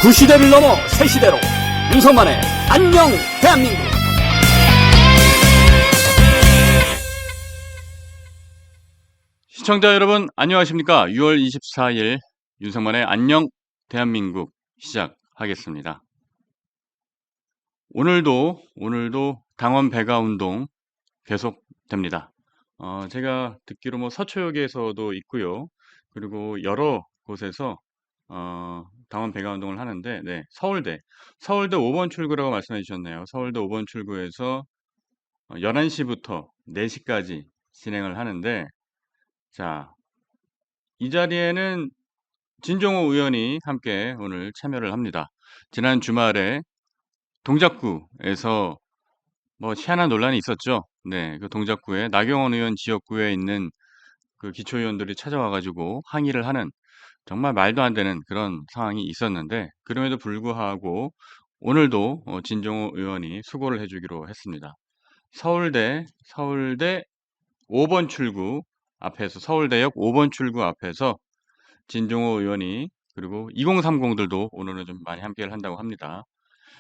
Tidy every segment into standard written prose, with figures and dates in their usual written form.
구시대를 넘어 새시대로 윤석만의 안녕 대한민국. 시청자 여러분 안녕하십니까. 6월 24일 윤석만의 안녕 대한민국 시작하겠습니다. 오늘도 당원 배가 운동 계속됩니다. 제가 듣기로 서초역에서도 있고요. 그리고 여러 곳에서 당원 배가 운동을 하는데, 네, 서울대 5번 출구라고 말씀해 주셨네요. 서울대 5번 출구에서 11시부터 4시까지 진행을 하는데, 자, 이 자리에는 진종호 의원이 함께 오늘 참여를 합니다. 지난 주말에 동작구에서 희한한 논란이 있었죠. 네, 그 동작구에 나경원 의원 지역구에 있는 그 기초의원들이 찾아와가지고 항의를 하는 정말 말도 안 되는 그런 상황이 있었는데, 그럼에도 불구하고 오늘도 진종호 의원이 수고를 해주기로 했습니다. 서울대 5번 출구 앞에서, 서울대역 5번 출구 앞에서 진종호 의원이, 그리고 2030들도 오늘은 좀 많이 함께를 한다고 합니다.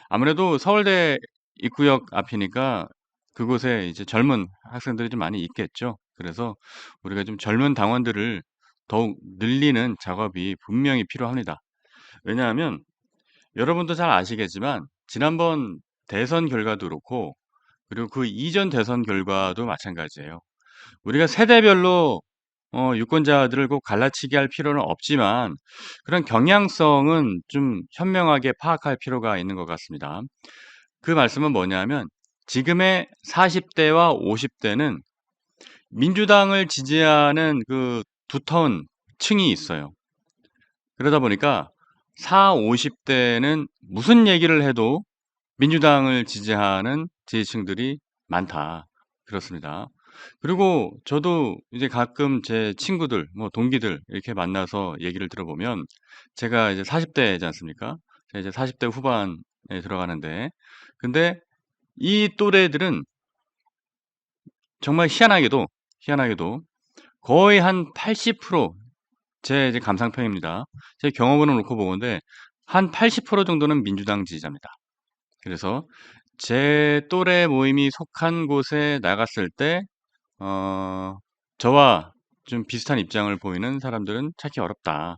아무래도 서울대 입구역 앞이니까 그곳에 이제 젊은 학생들이 좀 많이 있겠죠. 그래서 우리가 좀 젊은 당원들을 더욱 늘리는 작업이 분명히 필요합니다. 왜냐하면 여러분도 잘 아시겠지만 지난번 대선 결과도 그렇고, 그리고 그 이전 대선 결과도 마찬가지예요. 우리가 세대별로 유권자들을 꼭 갈라치기 할 필요는 없지만 그런 경향성은 좀 현명하게 파악할 필요가 있는 것 같습니다. 그 말씀은 뭐냐면, 지금의 40대와 50대는 민주당을 지지하는 그 두터운 층이 있어요. 그러다 보니까 40, 50대는 무슨 얘기를 해도 민주당을 지지하는 지지층들이 많다. 그렇습니다. 그리고 저도 이제 가끔 제 친구들, 동기들 이렇게 만나서 얘기를 들어보면, 제가 이제 40대지 않습니까? 제가 이제 40대 후반에 들어가는데, 근데 이 또래들은 정말 희한하게도 거의 한 80%, 제 이제 감상평입니다. 제 경험으로 놓고 보건데 한 80% 정도는 민주당 지지자입니다. 그래서 제 또래 모임이 속한 곳에 나갔을 때 저와 좀 비슷한 입장을 보이는 사람들은 찾기 어렵다.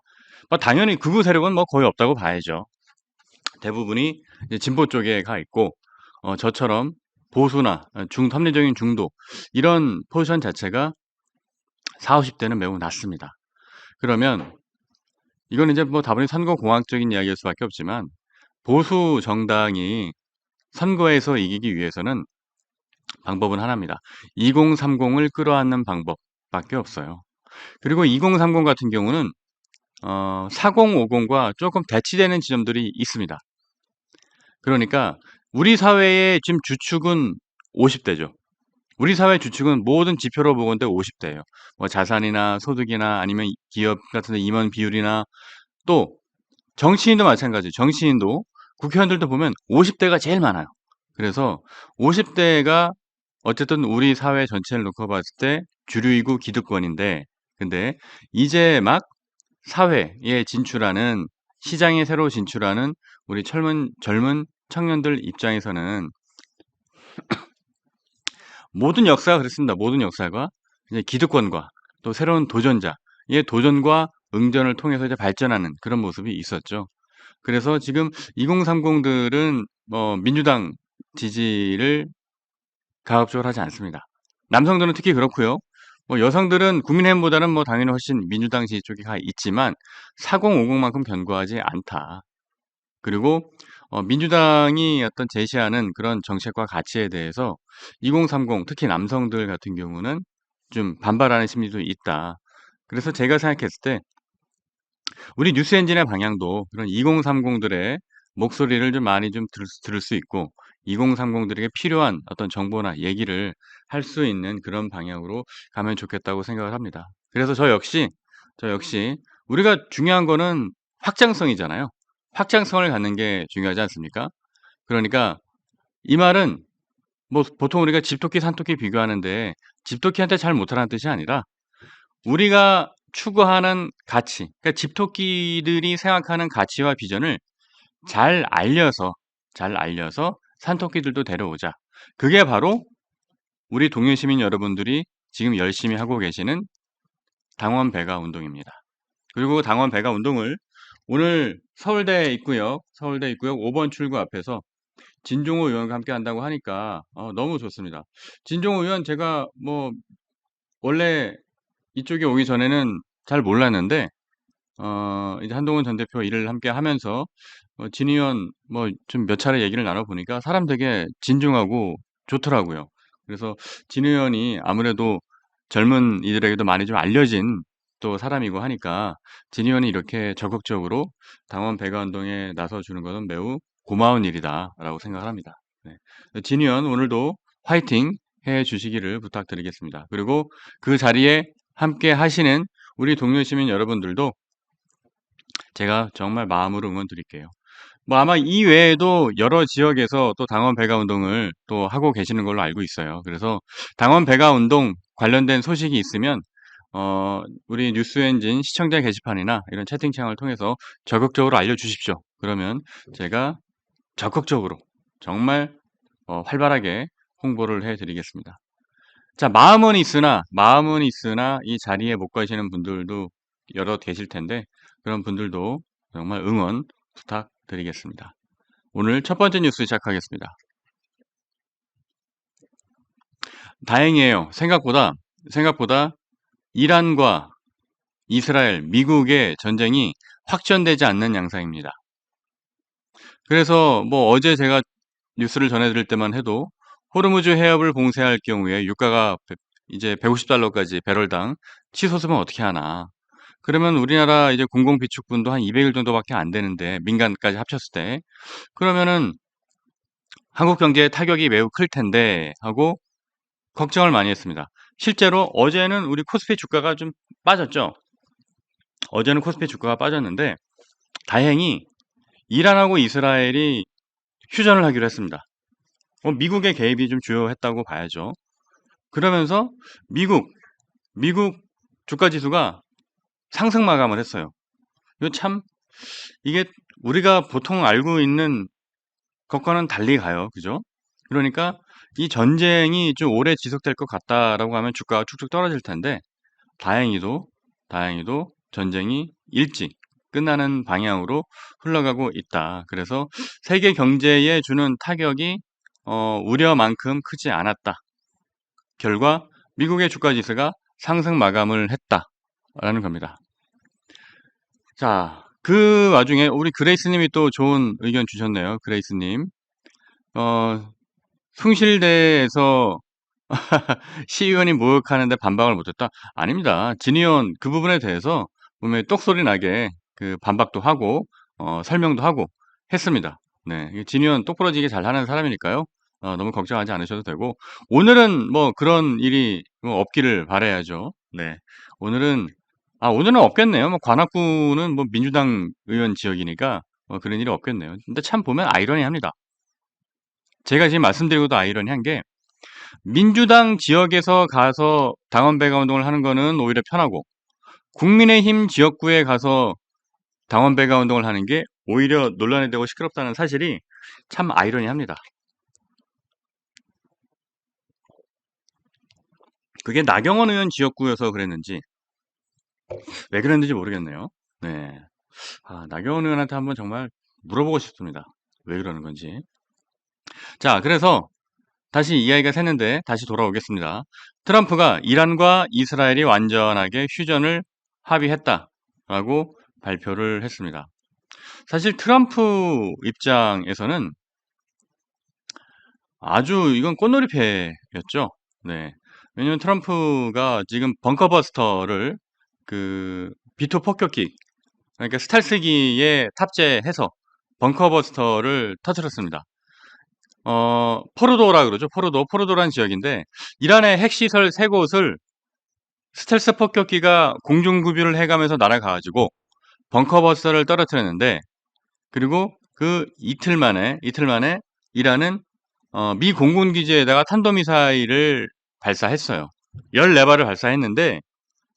당연히 극우 세력은 거의 없다고 봐야죠. 대부분이 이제 진보 쪽에 가 있고, 저처럼 보수나 합리적인 중도, 이런 포지션 자체가 40, 50대는 매우 낮습니다. 그러면 이건 이제 다분히 선거공학적인 이야기일 수밖에 없지만, 보수 정당이 선거에서 이기기 위해서는 방법은 하나입니다. 2030을 끌어안는 방법밖에 없어요. 그리고 2030 같은 경우는 4050과 조금 대치되는 지점들이 있습니다. 그러니까 우리 사회의 지금 주축은 50대죠. 우리 사회 주축은 모든 지표로 보건대 50대예요. 자산이나 소득이나 아니면 기업 같은 데 임원 비율이나, 또 정치인도 마찬가지. 정치인도, 국회의원들도 보면 50대가 제일 많아요. 그래서 50대가 어쨌든 우리 사회 전체를 놓고 봤을 때 주류이고 기득권인데, 근데 이제 막 사회에 진출하는, 시장에 새로 진출하는 우리 젊은 청년들 입장에서는 모든 역사가 그렇습니다. 모든 역사가 이제 기득권과 또 새로운 도전자의 도전과 응전을 통해서 이제 발전하는 그런 모습이 있었죠. 그래서 지금 2030들은 민주당 지지를 가급적으로 하지 않습니다. 남성들은 특히 그렇고요. 여성들은 국민의힘보다는 당연히 훨씬 민주당 지지 쪽에 가 있지만 4050만큼 견고하지 않다. 그리고 민주당이 어떤 제시하는 그런 정책과 가치에 대해서 2030, 특히 남성들 같은 경우는 좀 반발하는 심리도 있다. 그래서 제가 생각했을 때 우리 뉴스 엔진의 방향도 그런 2030들의 목소리를 좀 많이 좀 들을 수 있고, 2030들에게 필요한 어떤 정보나 얘기를 할 수 있는 그런 방향으로 가면 좋겠다고 생각을 합니다. 그래서 저 역시 우리가 중요한 거는 확장성이잖아요. 확장성을 갖는 게 중요하지 않습니까? 그러니까 이 말은 보통 우리가 집토끼 산토끼 비교하는데, 집토끼한테 잘 못하라는 뜻이 아니라 우리가 추구하는 가치, 그러니까 집토끼들이 생각하는 가치와 비전을 잘 알려서 산토끼들도 데려오자. 그게 바로 우리 동료 시민 여러분들이 지금 열심히 하고 계시는 당원 배가 운동입니다. 그리고 당원 배가 운동을 오늘 서울대 입구역 5번 출구 앞에서 진종호 의원과 함께 한다고 하니까 너무 좋습니다. 진종호 의원 제가 뭐 원래 이쪽에 오기 전에는 잘 몰랐는데 이제 한동훈 전 대표 일을 함께 하면서 진 의원 뭐 좀 몇 차례 얘기를 나눠보니까 사람 되게 진중하고 좋더라고요. 그래서 진 의원이 아무래도 젊은 이들에게도 많이 좀 알려진 또 사람이고 하니까 진 의원이 이렇게 적극적으로 당원 배가 운동에 나서주는 것은 매우 고마운 일이다라고 생각을 합니다. 네. 진 의원 오늘도 화이팅 해 주시기를 부탁드리겠습니다. 그리고 그 자리에 함께 하시는 우리 동료 시민 여러분들도 제가 정말 마음으로 응원 드릴게요. 뭐 아마 이 외에도 여러 지역에서 또 당원 배가 운동을 또 하고 계시는 걸로 알고 있어요. 그래서 당원 배가 운동 관련된 소식이 있으면 우리 뉴스엔진 시청자 게시판이나 이런 채팅창을 통해서 적극적으로 알려주십시오. 그러면 제가 적극적으로 정말 활발하게 홍보를 해드리겠습니다. 자, 마음은 있으나 이 자리에 못 가시는 분들도 여러 계실 텐데 그런 분들도 정말 응원 부탁드리겠습니다. 오늘 첫 번째 뉴스 시작하겠습니다. 다행이에요. 생각보다 이란과 이스라엘, 미국의 전쟁이 확전되지 않는 양상입니다. 그래서 뭐 어제 제가 뉴스를 전해드릴 때만 해도 호르무즈 해협을 봉쇄할 경우에 유가가 이제 $150까지 배럴당 치솟으면 어떻게 하나. 그러면 우리나라 이제 공공비축분도 한 200일 정도밖에 안 되는데 민간까지 합쳤을 때 그러면은 한국 경제에 타격이 매우 클 텐데 하고 걱정을 많이 했습니다. 실제로 어제는 우리 코스피 주가가 좀 빠졌죠. 어제는 코스피 주가가 빠졌는데 다행히 이란하고 이스라엘이 휴전을 하기로 했습니다. 미국의 개입이 좀 주요했다고 봐야죠. 그러면서 미국 주가 지수가 상승 마감을 했어요. 이거 참 이게 우리가 보통 알고 있는 것과는 달리 가요. 그죠? 그러니까 이 전쟁이 좀 오래 지속될 것 같다라고 하면 주가가 쭉쭉 떨어질 텐데 다행히도 전쟁이 일찍 끝나는 방향으로 흘러가고 있다. 그래서 세계 경제에 주는 타격이 우려만큼 크지 않았다. 결과 미국의 주가 지수가 상승 마감을 했다라는 겁니다. 자, 그 와중에 우리 그레이스님이 또 좋은 의견 주셨네요. 그레이스님. 숭실대에서 시의원이 모욕하는데 반박을 못했다? 아닙니다. 진 의원 그 부분에 대해서 분명히 똑소리 나게 그 반박도 하고 설명도 하고 했습니다. 네, 진 의원 똑부러지게 잘하는 사람이니까요. 너무 걱정하지 않으셔도 되고 오늘은 뭐 그런 일이 뭐 없기를 바라야죠. 네, 오늘은 없겠네요. 뭐 관악구는 뭐 민주당 의원 지역이니까 그런 일이 없겠네요. 근데 참 보면 아이러니합니다. 제가 지금 말씀드리고도 아이러니한 게 민주당 지역에서 가서 당원 배가 운동을 하는 거는 오히려 편하고 국민의힘 지역구에 가서 당원 배가 운동을 하는 게 오히려 논란이 되고 시끄럽다는 사실이 참 아이러니합니다. 그게 나경원 의원 지역구여서 그랬는지 왜 그랬는지 모르겠네요. 네, 나경원 의원한테 한번 정말 물어보고 싶습니다. 왜 그러는 건지. 자, 그래서 다시 이야기가 샜는데 다시 돌아오겠습니다. 트럼프가 이란과 이스라엘이 완전하게 휴전을 합의했다라고 발표를 했습니다. 사실 트럼프 입장에서는 아주 이건 꽃놀이패였죠. 네. 왜냐면 트럼프가 지금 벙커버스터를 그 B2 폭격기 그러니까 스텔스기에 탑재해서 벙커버스터를 터뜨렸습니다. 포르도라 그러죠. 포르도라는 지역인데 이란의 핵시설 3곳을 스텔스 폭격기가 공중구비를 해가면서 날아가가지고 벙커버스터를 떨어뜨렸는데 그리고 그 이틀 만에 이란은 미 공군기지에다가 탄도미사일을 발사했어요. 14발을 발사했는데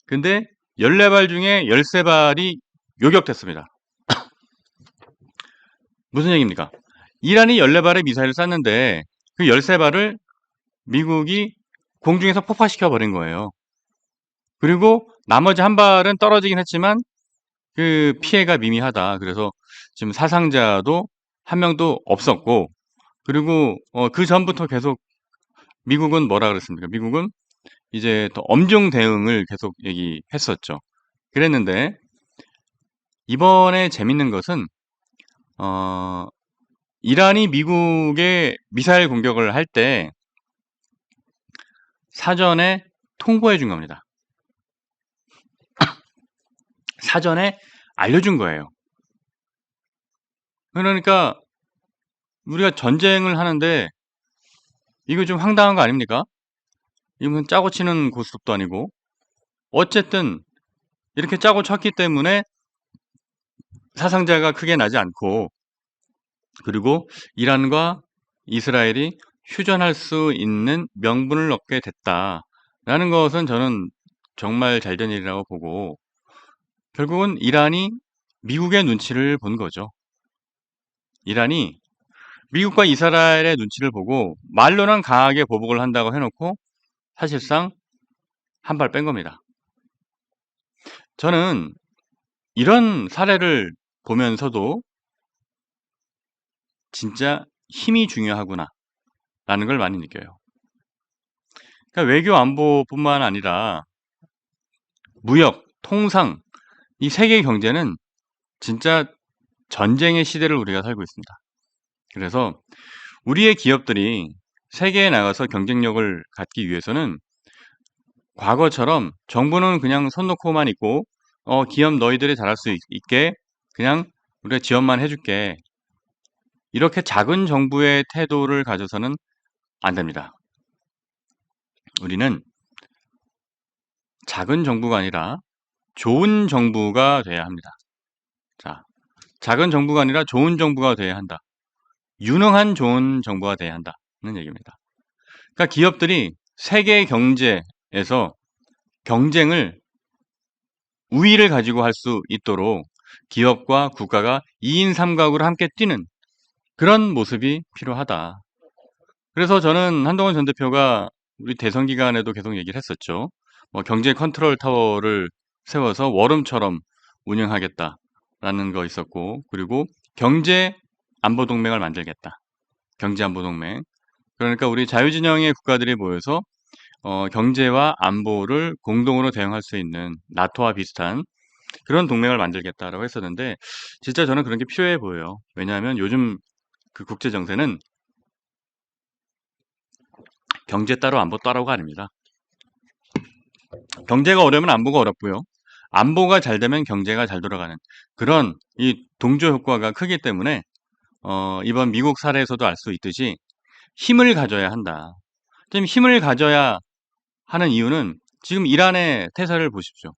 근데 14발 중에 13발이 요격됐습니다. 무슨 얘기입니까? 이란이 14발의 미사일을 쐈는데 그 13발을 미국이 공중에서 폭파시켜 버린 거예요. 그리고 나머지 한 발은 떨어지긴 했지만 그 피해가 미미하다. 그래서 지금 사상자도 한 명도 없었고, 그리고 그 전부터 계속 미국은 뭐라 그랬습니까? 미국은 이제 더 엄중 대응을 계속 얘기했었죠. 그랬는데 이번에 재밌는 것은 어, 이란이 미국의 미사일 공격을 할 때 사전에 통보해 준 겁니다. 사전에 알려준 거예요. 그러니까 우리가 전쟁을 하는데 이거 좀 황당한 거 아닙니까? 이건 짜고 치는 고스톱도 아니고 어쨌든 이렇게 짜고 쳤기 때문에 사상자가 크게 나지 않고, 그리고 이란과 이스라엘이 휴전할 수 있는 명분을 얻게 됐다라는 것은 저는 정말 잘된 일이라고 보고, 결국은 이란이 미국의 눈치를 본 거죠. 이란이 미국과 이스라엘의 눈치를 보고 말로는 강하게 보복을 한다고 해놓고 사실상 한 발 뺀 겁니다. 저는 이런 사례를 보면서도 진짜 힘이 중요하구나 라는 걸 많이 느껴요. 그러니까 외교 안보뿐만 아니라 무역, 통상, 이 세계 경제는 진짜 전쟁의 시대를 우리가 살고 있습니다. 그래서 우리의 기업들이 세계에 나가서 경쟁력을 갖기 위해서는 과거처럼 정부는 그냥 손 놓고만 있고 기업 너희들이 잘할 수 있게 그냥 우리가 지원만 해줄게, 이렇게 작은 정부의 태도를 가져서는 안 됩니다. 우리는 작은 정부가 아니라 좋은 정부가 돼야 합니다. 자, 작은 정부가 아니라 좋은 정부가 돼야 한다. 유능한 좋은 정부가 돼야 한다는 얘기입니다. 그러니까 기업들이 세계 경제에서 경쟁을 우위를 가지고 할 수 있도록 기업과 국가가 2인 3각으로 함께 뛰는 그런 모습이 필요하다. 그래서 저는 한동훈 전 대표가 우리 대선 기간에도 계속 얘기를 했었죠. 경제 컨트롤 타워를 세워서 워룸처럼 운영하겠다라는 거 있었고, 그리고 경제 안보 동맹을 만들겠다. 경제 안보 동맹. 그러니까 우리 자유진영의 국가들이 모여서 경제와 안보를 공동으로 대응할 수 있는 나토와 비슷한 그런 동맹을 만들겠다라고 했었는데, 진짜 저는 그런 게 필요해 보여요. 왜냐하면 요즘 그 국제 정세는 경제 따로 안보 따로가 아닙니다. 경제가 어려우면 안보가 어렵고요. 안보가 잘 되면 경제가 잘 돌아가는 그런 이 동조 효과가 크기 때문에 이번 미국 사례에서도 알 수 있듯이 힘을 가져야 한다. 지금 힘을 가져야 하는 이유는 지금 이란의 태세를 보십시오.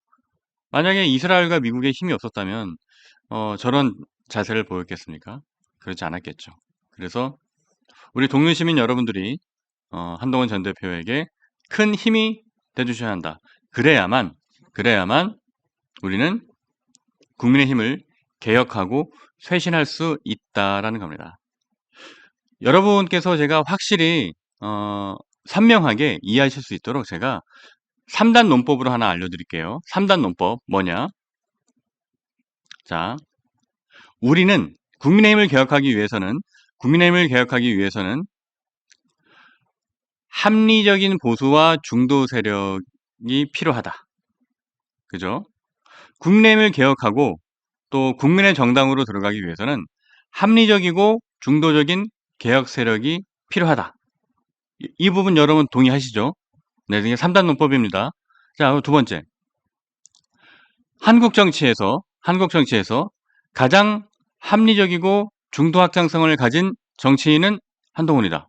만약에 이스라엘과 미국의 힘이 없었다면 저런 자세를 보였겠습니까? 그렇지 않았겠죠. 그래서 우리 동료 시민 여러분들이 한동훈 전 대표에게 큰 힘이 돼주셔야 한다. 그래야만 우리는 국민의힘을 개혁하고 쇄신할 수 있다라는 겁니다. 여러분께서 제가 확실히 선명하게 이해하실 수 있도록 제가 3단 논법으로 하나 알려드릴게요. 3단 논법 뭐냐? 자, 우리는 국민의힘을 개혁하기 위해서는 합리적인 보수와 중도 세력이 필요하다. 그죠? 국민의힘을 개혁하고 또 국민의 정당으로 들어가기 위해서는 합리적이고 중도적인 개혁 세력이 필요하다. 이 부분 여러분 동의하시죠? 네, 이게 3단 논법입니다. 자, 두 번째. 한국 정치에서 가장 합리적이고 중도 확장성을 가진 정치인은 한동훈이다.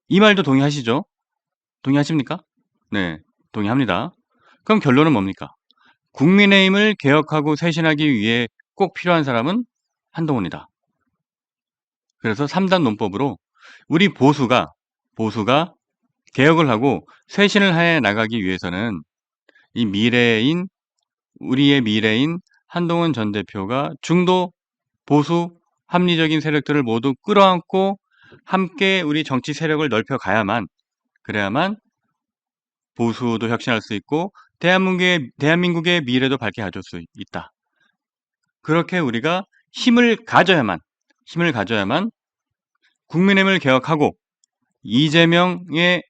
이 말도 동의하시죠? 동의하십니까? 네, 동의합니다. 그럼 결론은 뭡니까? 국민의힘을 개혁하고 쇄신하기 위해 꼭 필요한 사람은 한동훈이다. 그래서 3단 논법으로 우리 보수가 개혁을 하고 쇄신을 해 나가기 위해서는 우리의 미래인 한동훈 전 대표가 중도, 보수, 합리적인 세력들을 모두 끌어안고 함께 우리 정치 세력을 넓혀가야만, 그래야만 보수도 혁신할 수 있고 대한민국의 미래도 밝게 가져올 수 있다. 그렇게 우리가 힘을 가져야만 국민의힘을 개혁하고 이재명의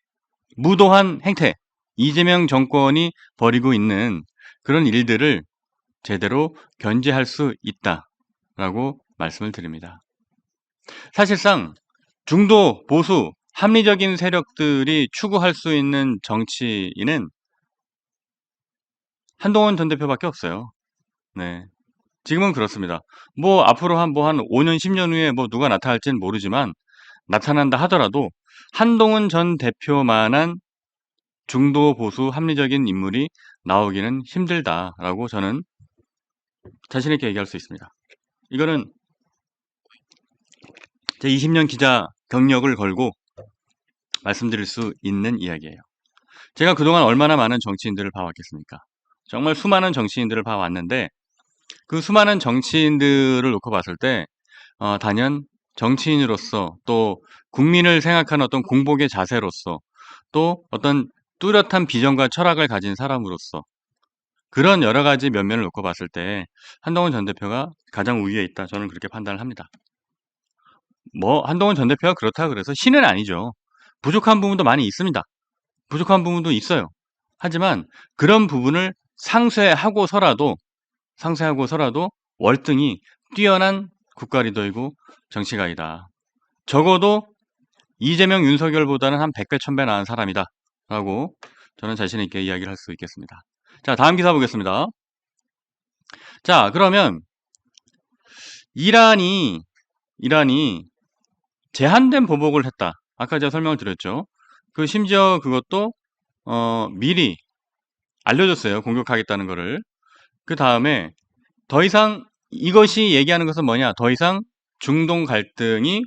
무도한 행태, 이재명 정권이 벌이고 있는 그런 일들을 제대로 견제할 수 있다라고 말씀을 드립니다. 사실상 중도, 보수, 합리적인 세력들이 추구할 수 있는 정치인은 한동훈 전 대표밖에 없어요. 네. 지금은 그렇습니다. 뭐 앞으로 한 5년, 10년 후에 뭐 누가 나타날지는 모르지만 나타난다 하더라도 한동훈 전 대표만한 중도 보수 합리적인 인물이 나오기는 힘들다라고 저는 자신 있게 얘기할 수 있습니다. 이거는 제 20년 기자 경력을 걸고 말씀드릴 수 있는 이야기예요. 제가 그동안 얼마나 많은 정치인들을 봐왔겠습니까? 정말 수많은 정치인들을 봐왔는데 그 수많은 정치인들을 놓고 봤을 때 단연 정치인으로서 또 국민을 생각하는 어떤 공복의 자세로서 또 어떤 뚜렷한 비전과 철학을 가진 사람으로서 그런 여러 가지 면면을 놓고 봤을 때 한동훈 전 대표가 가장 우위에 있다. 저는 그렇게 판단을 합니다. 뭐 한동훈 전 대표가 그렇다 그래서 신은 아니죠. 부족한 부분도 많이 있습니다. 부족한 부분도 있어요. 하지만 그런 부분을 상쇄하고서라도 월등히 뛰어난 국가리더이고 정치가이다. 적어도 이재명, 윤석열보다는 한 100배, 1000배 나은 사람이다. 라고 저는 자신 있게 이야기를 할 수 있겠습니다. 자, 다음 기사 보겠습니다. 자, 그러면 이란이 제한된 보복을 했다. 아까 제가 설명을 드렸죠. 그 심지어 그것도 미리 알려줬어요. 공격하겠다는 거를. 그 다음에 더 이상 이것이 얘기하는 것은 뭐냐? 더 이상 중동 갈등이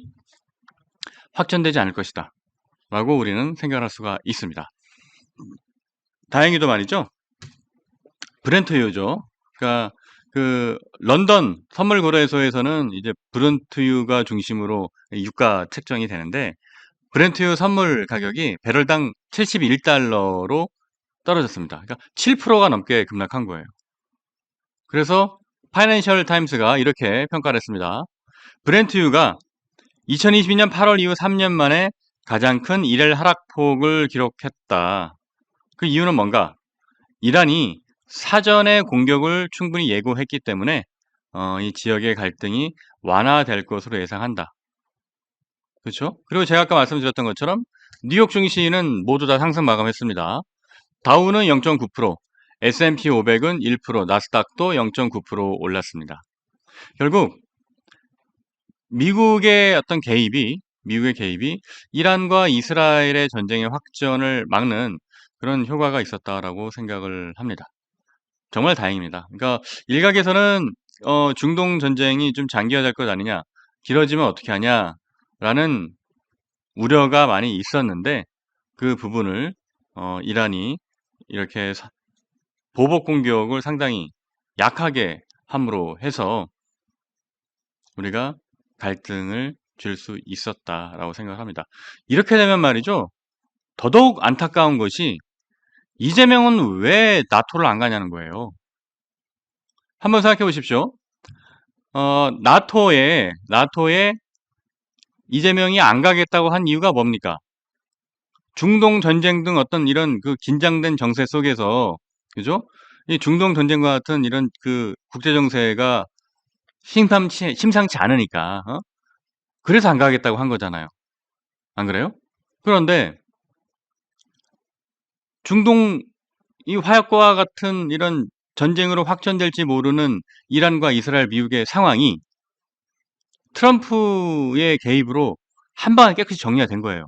확전되지 않을 것이다. 라고 우리는 생각할 수가 있습니다. 다행히도 말이죠. 브렌트유죠. 그러니까 그 런던 선물 거래소에서는 이제 브렌트유가 중심으로 유가 책정이 되는데 브렌트유 선물 가격이 배럴당 71달러로 떨어졌습니다. 그러니까 7%가 넘게 급락한 거예요. 그래서 파이낸셜 타임스가 이렇게 평가를 했습니다. 브렌트유가 2022년 8월 이후 3년 만에 가장 큰 이렐 하락폭을 기록했다. 그 이유는 뭔가? 이란이 사전에 공격을 충분히 예고했기 때문에 이 지역의 갈등이 완화될 것으로 예상한다. 그렇죠? 그리고 제가 아까 말씀드렸던 것처럼 뉴욕 증시는 모두 다 상승 마감했습니다. 다우는 0.9%, S&P 500은 1%, 나스닥도 0.9% 올랐습니다. 결국 미국의 개입이 이란과 이스라엘의 전쟁의 확전을 막는 그런 효과가 있었다라고 생각을 합니다. 정말 다행입니다. 그러니까 일각에서는 중동 전쟁이 좀 장기화될 것 아니냐, 길어지면 어떻게 하냐라는 우려가 많이 있었는데 그 부분을 이란이 이렇게 보복 공격을 상당히 약하게 함으로 해서 우리가 갈등을 줄 수 있었다라고 생각합니다. 이렇게 되면 말이죠. 더더욱 안타까운 것이 이재명은 왜 나토를 안 가냐는 거예요. 한번 생각해 보십시오. 나토에 이재명이 안 가겠다고 한 이유가 뭡니까? 중동 전쟁 등 어떤 이런 그 긴장된 정세 속에서, 그죠? 이 중동 전쟁과 같은 이런 그 국제 정세가 심상치 않으니까, 그래서 안 가겠다고 한 거잖아요. 안 그래요? 그런데 중동 이 화약고와 같은 이런 전쟁으로 확전될지 모르는 이란과 이스라엘, 미국의 상황이 트럼프의 개입으로 한 방에 깨끗이 정리가 된 거예요.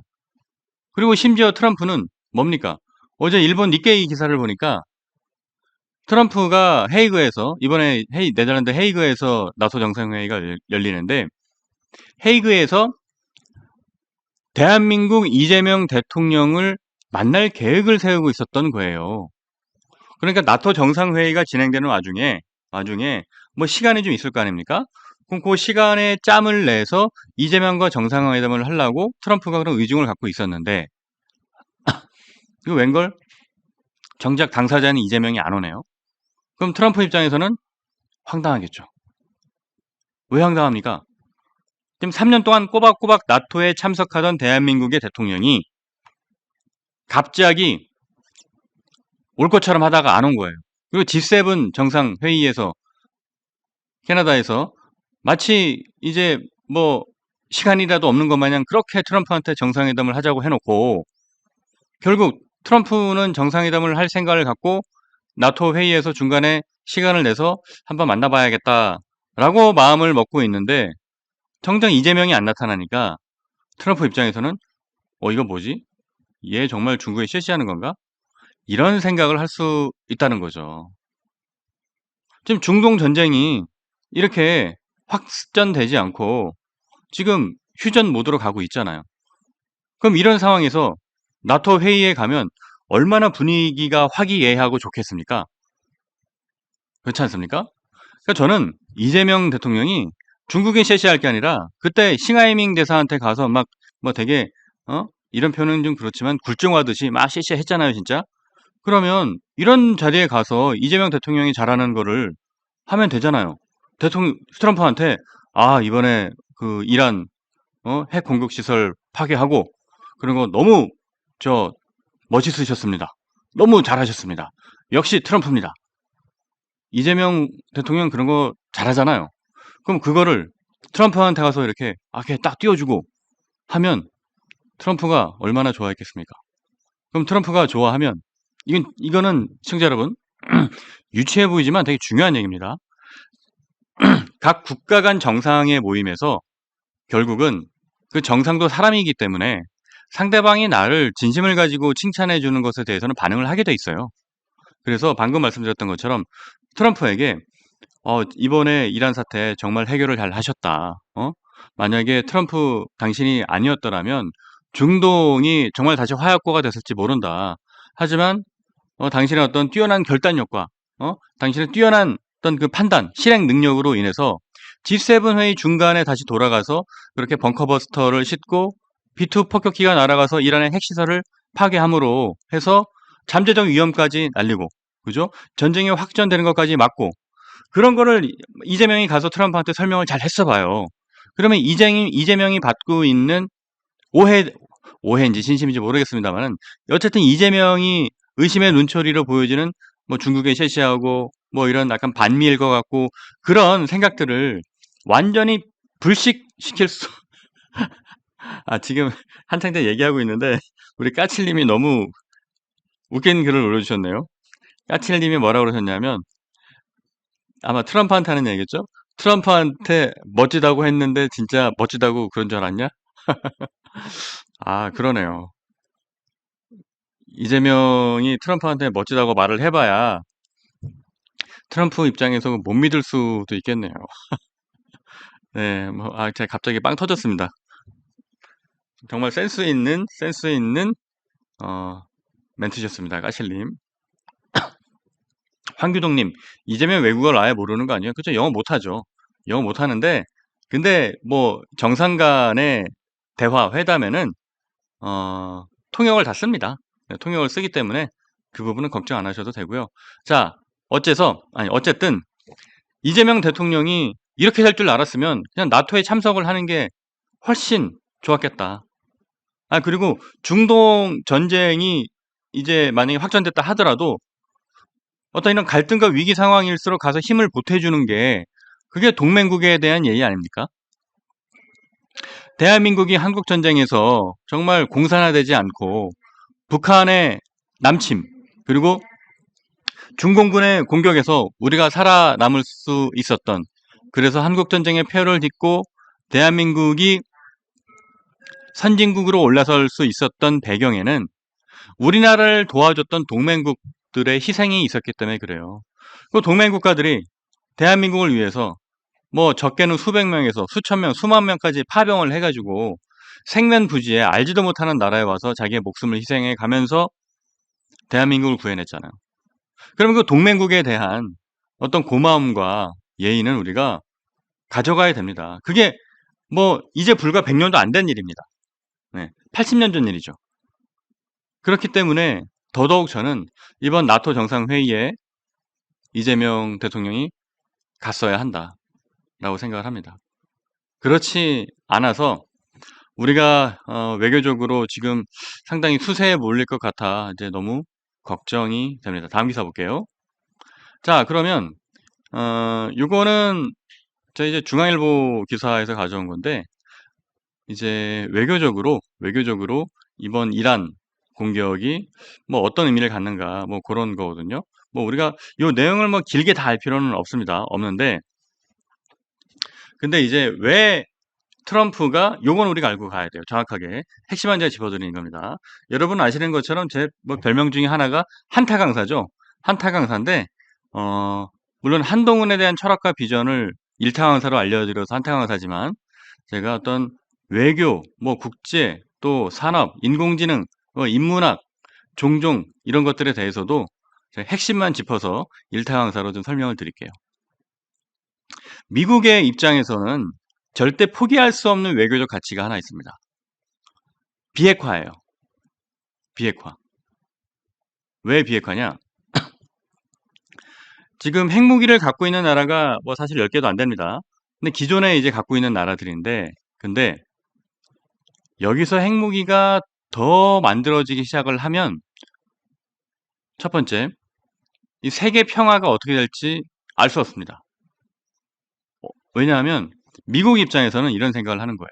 그리고 심지어 트럼프는 뭡니까? 어제 일본 니케이 기사를 보니까 트럼프가 헤이그에서 이번에 네덜란드 헤이그에서 나토 정상회의가 열리는데 헤이그에서 대한민국 이재명 대통령을 만날 계획을 세우고 있었던 거예요. 그러니까 나토 정상회의가 진행되는 와중에 뭐 시간이 좀 있을 거 아닙니까? 그럼 그 시간에 짬을 내서 이재명과 정상회담을 하려고 트럼프가 그런 의중을 갖고 있었는데, 이거 웬걸? 정작 당사자는 이재명이 안 오네요. 그럼 트럼프 입장에서는 황당하겠죠. 왜 황당합니까? 지금 3년 동안 꼬박꼬박 나토에 참석하던 대한민국의 대통령이 갑자기 올 것처럼 하다가 안 온 거예요. 그리고 G7 정상회의에서 캐나다에서 마치 이제 뭐 시간이라도 없는 것 마냥 그렇게 트럼프한테 정상회담을 하자고 해놓고, 결국 트럼프는 정상회담을 할 생각을 갖고 나토 회의에서 중간에 시간을 내서 한번 만나봐야겠다라고 마음을 먹고 있는데, 정작 이재명이 안 나타나니까 트럼프 입장에서는 이거 뭐지? 얘 정말 중국에 실시하는 건가? 이런 생각을 할 수 있다는 거죠. 지금 중동 전쟁이 이렇게 확전되지 않고 지금 휴전 모드로 가고 있잖아요. 그럼 이런 상황에서 나토 회의에 가면 얼마나 분위기가 화기애애하고 좋겠습니까? 그렇지 않습니까? 그러니까 저는 이재명 대통령이 중국인 셰시할 게 아니라 그때 싱하이밍 대사한테 가서 막 뭐 되게 이런 표현은 좀 그렇지만 굴종하듯이 막 셰시 했잖아요, 진짜. 그러면 이런 자리에 가서 이재명 대통령이 잘하는 거를 하면 되잖아요. 트럼프한테 이번에 그 이란 핵 공격 시설 파괴하고 그런 거 너무 멋있으셨습니다. 너무 잘하셨습니다. 역시 트럼프입니다. 이재명 대통령 그런 거 잘하잖아요. 그럼 그거를 트럼프한테 가서 이렇게 그냥 딱 띄워주고 하면 트럼프가 얼마나 좋아했겠습니까? 그럼 트럼프가 좋아하면 이거는 시청자 여러분 유치해 보이지만 되게 중요한 얘기입니다. 각 국가 간 정상의 모임에서 결국은 그 정상도 사람이기 때문에 상대방이 나를 진심을 가지고 칭찬해 주는 것에 대해서는 반응을 하게 돼 있어요. 그래서 방금 말씀드렸던 것처럼 트럼프에게 이번에 이란 사태 정말 해결을 잘 하셨다. 만약에 트럼프 당신이 아니었더라면 중동이 정말 다시 화약고가 됐을지 모른다. 하지만 당신의 어떤 뛰어난 결단력과 당신의 뛰어난 어떤 그 판단, 실행 능력으로 인해서 G7 회의 중간에 다시 돌아가서 그렇게 벙커버스터를 싣고 B2 폭격기가 날아가서 이란의 핵시설을 파괴함으로 해서 잠재적 위험까지 날리고, 그죠? 전쟁이 확전되는 것까지 막고, 그런 거를 이재명이 가서 트럼프한테 설명을 잘 했어 봐요. 그러면 이재명이 받고 있는 오해인지 진심인지 모르겠습니다만은, 어쨌든 이재명이 의심의 눈초리로 보여지는 뭐 중국에 셰시하고 뭐 이런 약간 반미일 것 같고 그런 생각들을 완전히 불식시킬 수. 지금 한창 때 얘기하고 있는데 우리 까칠님이 너무 웃긴 글을 올려주셨네요. 까칠님이 뭐라고 그러셨냐면, 아마 트럼프한테 하는 얘기겠죠? 트럼프한테 멋지다고 했는데 진짜 멋지다고 그런 줄 알았냐? 그러네요. 이재명이 트럼프한테 멋지다고 말을 해봐야 트럼프 입장에서 못 믿을 수도 있겠네요. 네, 제가 갑자기 빵 터졌습니다. 정말 센스 있는 멘트셨습니다, 까실님. 황규동님, 이재명 외국어를 아예 모르는 거 아니에요? 그죠? 영어 못하죠. 영어 못하는데, 근데 뭐 정상 간의 대화, 회담에는 통역을 다 씁니다. 네, 통역을 쓰기 때문에 그 부분은 걱정 안 하셔도 되고요. 자, 어쨌든 이재명 대통령이 이렇게 될 줄 알았으면 그냥 나토에 참석을 하는 게 훨씬 좋았겠다. 그리고 중동 전쟁이 이제 만약에 확전됐다 하더라도 어떤 이런 갈등과 위기 상황일수록 가서 힘을 보태주는 게 그게 동맹국에 대한 예의 아닙니까? 대한민국이 한국전쟁에서 정말 공산화되지 않고 북한의 남침 그리고 중공군의 공격에서 우리가 살아남을 수 있었던, 그래서 한국전쟁의 표를 딛고 대한민국이 선진국으로 올라설 수 있었던 배경에는 우리나라를 도와줬던 동맹국들의 희생이 있었기 때문에 그래요. 그 동맹국가들이 대한민국을 위해서 뭐 적게는 수백 명에서 수천 명, 수만 명까지 파병을 해가지고 생면부지에 알지도 못하는 나라에 와서 자기의 목숨을 희생해 가면서 대한민국을 구해냈잖아요. 그러면 그 동맹국에 대한 어떤 고마움과 예의는 우리가 가져가야 됩니다. 그게 뭐 이제 불과 100년도 안 된 일입니다. 네, 80년 전 일이죠. 그렇기 때문에 더더욱 저는 이번 나토 정상회의에 이재명 대통령이 갔어야 한다라고 생각을 합니다. 그렇지 않아서 우리가 외교적으로 지금 상당히 수세에 몰릴 것 같아 이제 너무 걱정이 됩니다. 다음 기사 볼게요. 자, 그러면 요거는 저 이제 중앙일보 기사에서 가져온 건데 이제 외교적으로 이번 이란 공격이 뭐 어떤 의미를 갖는가 뭐 그런 거거든요. 뭐 우리가 요 내용을 뭐 길게 다 알 필요는 없는데 근데 이제 왜 트럼프가 요건 우리가 알고 가야 돼요. 정확하게 핵심 한 제가 짚어드리는 겁니다. 여러분 아시는 것처럼 제 뭐 별명 중에 하나가 한타 강사죠. 한타 강사인데 물론 한동훈에 대한 철학과 비전을 일타 강사로 알려드려서 한타 강사지만 제가 어떤 외교, 뭐 국제, 또 산업, 인공지능, 인문학, 종종 이런 것들에 대해서도 제가 핵심만 짚어서 일타 강사로 좀 설명을 드릴게요. 미국의 입장에서는 절대 포기할 수 없는 외교적 가치가 하나 있습니다. 비핵화예요. 비핵화. 왜 비핵화냐? 지금 핵무기를 갖고 있는 나라가 뭐 사실 10개도 안 됩니다. 근데 기존에 이제 갖고 있는 나라들인데 근데 여기서 핵무기가 더 만들어지기 시작을 하면 첫 번째, 이 세계 평화가 어떻게 될지 알 수 없습니다. 왜냐하면 미국 입장에서는 이런 생각을 하는 거예요.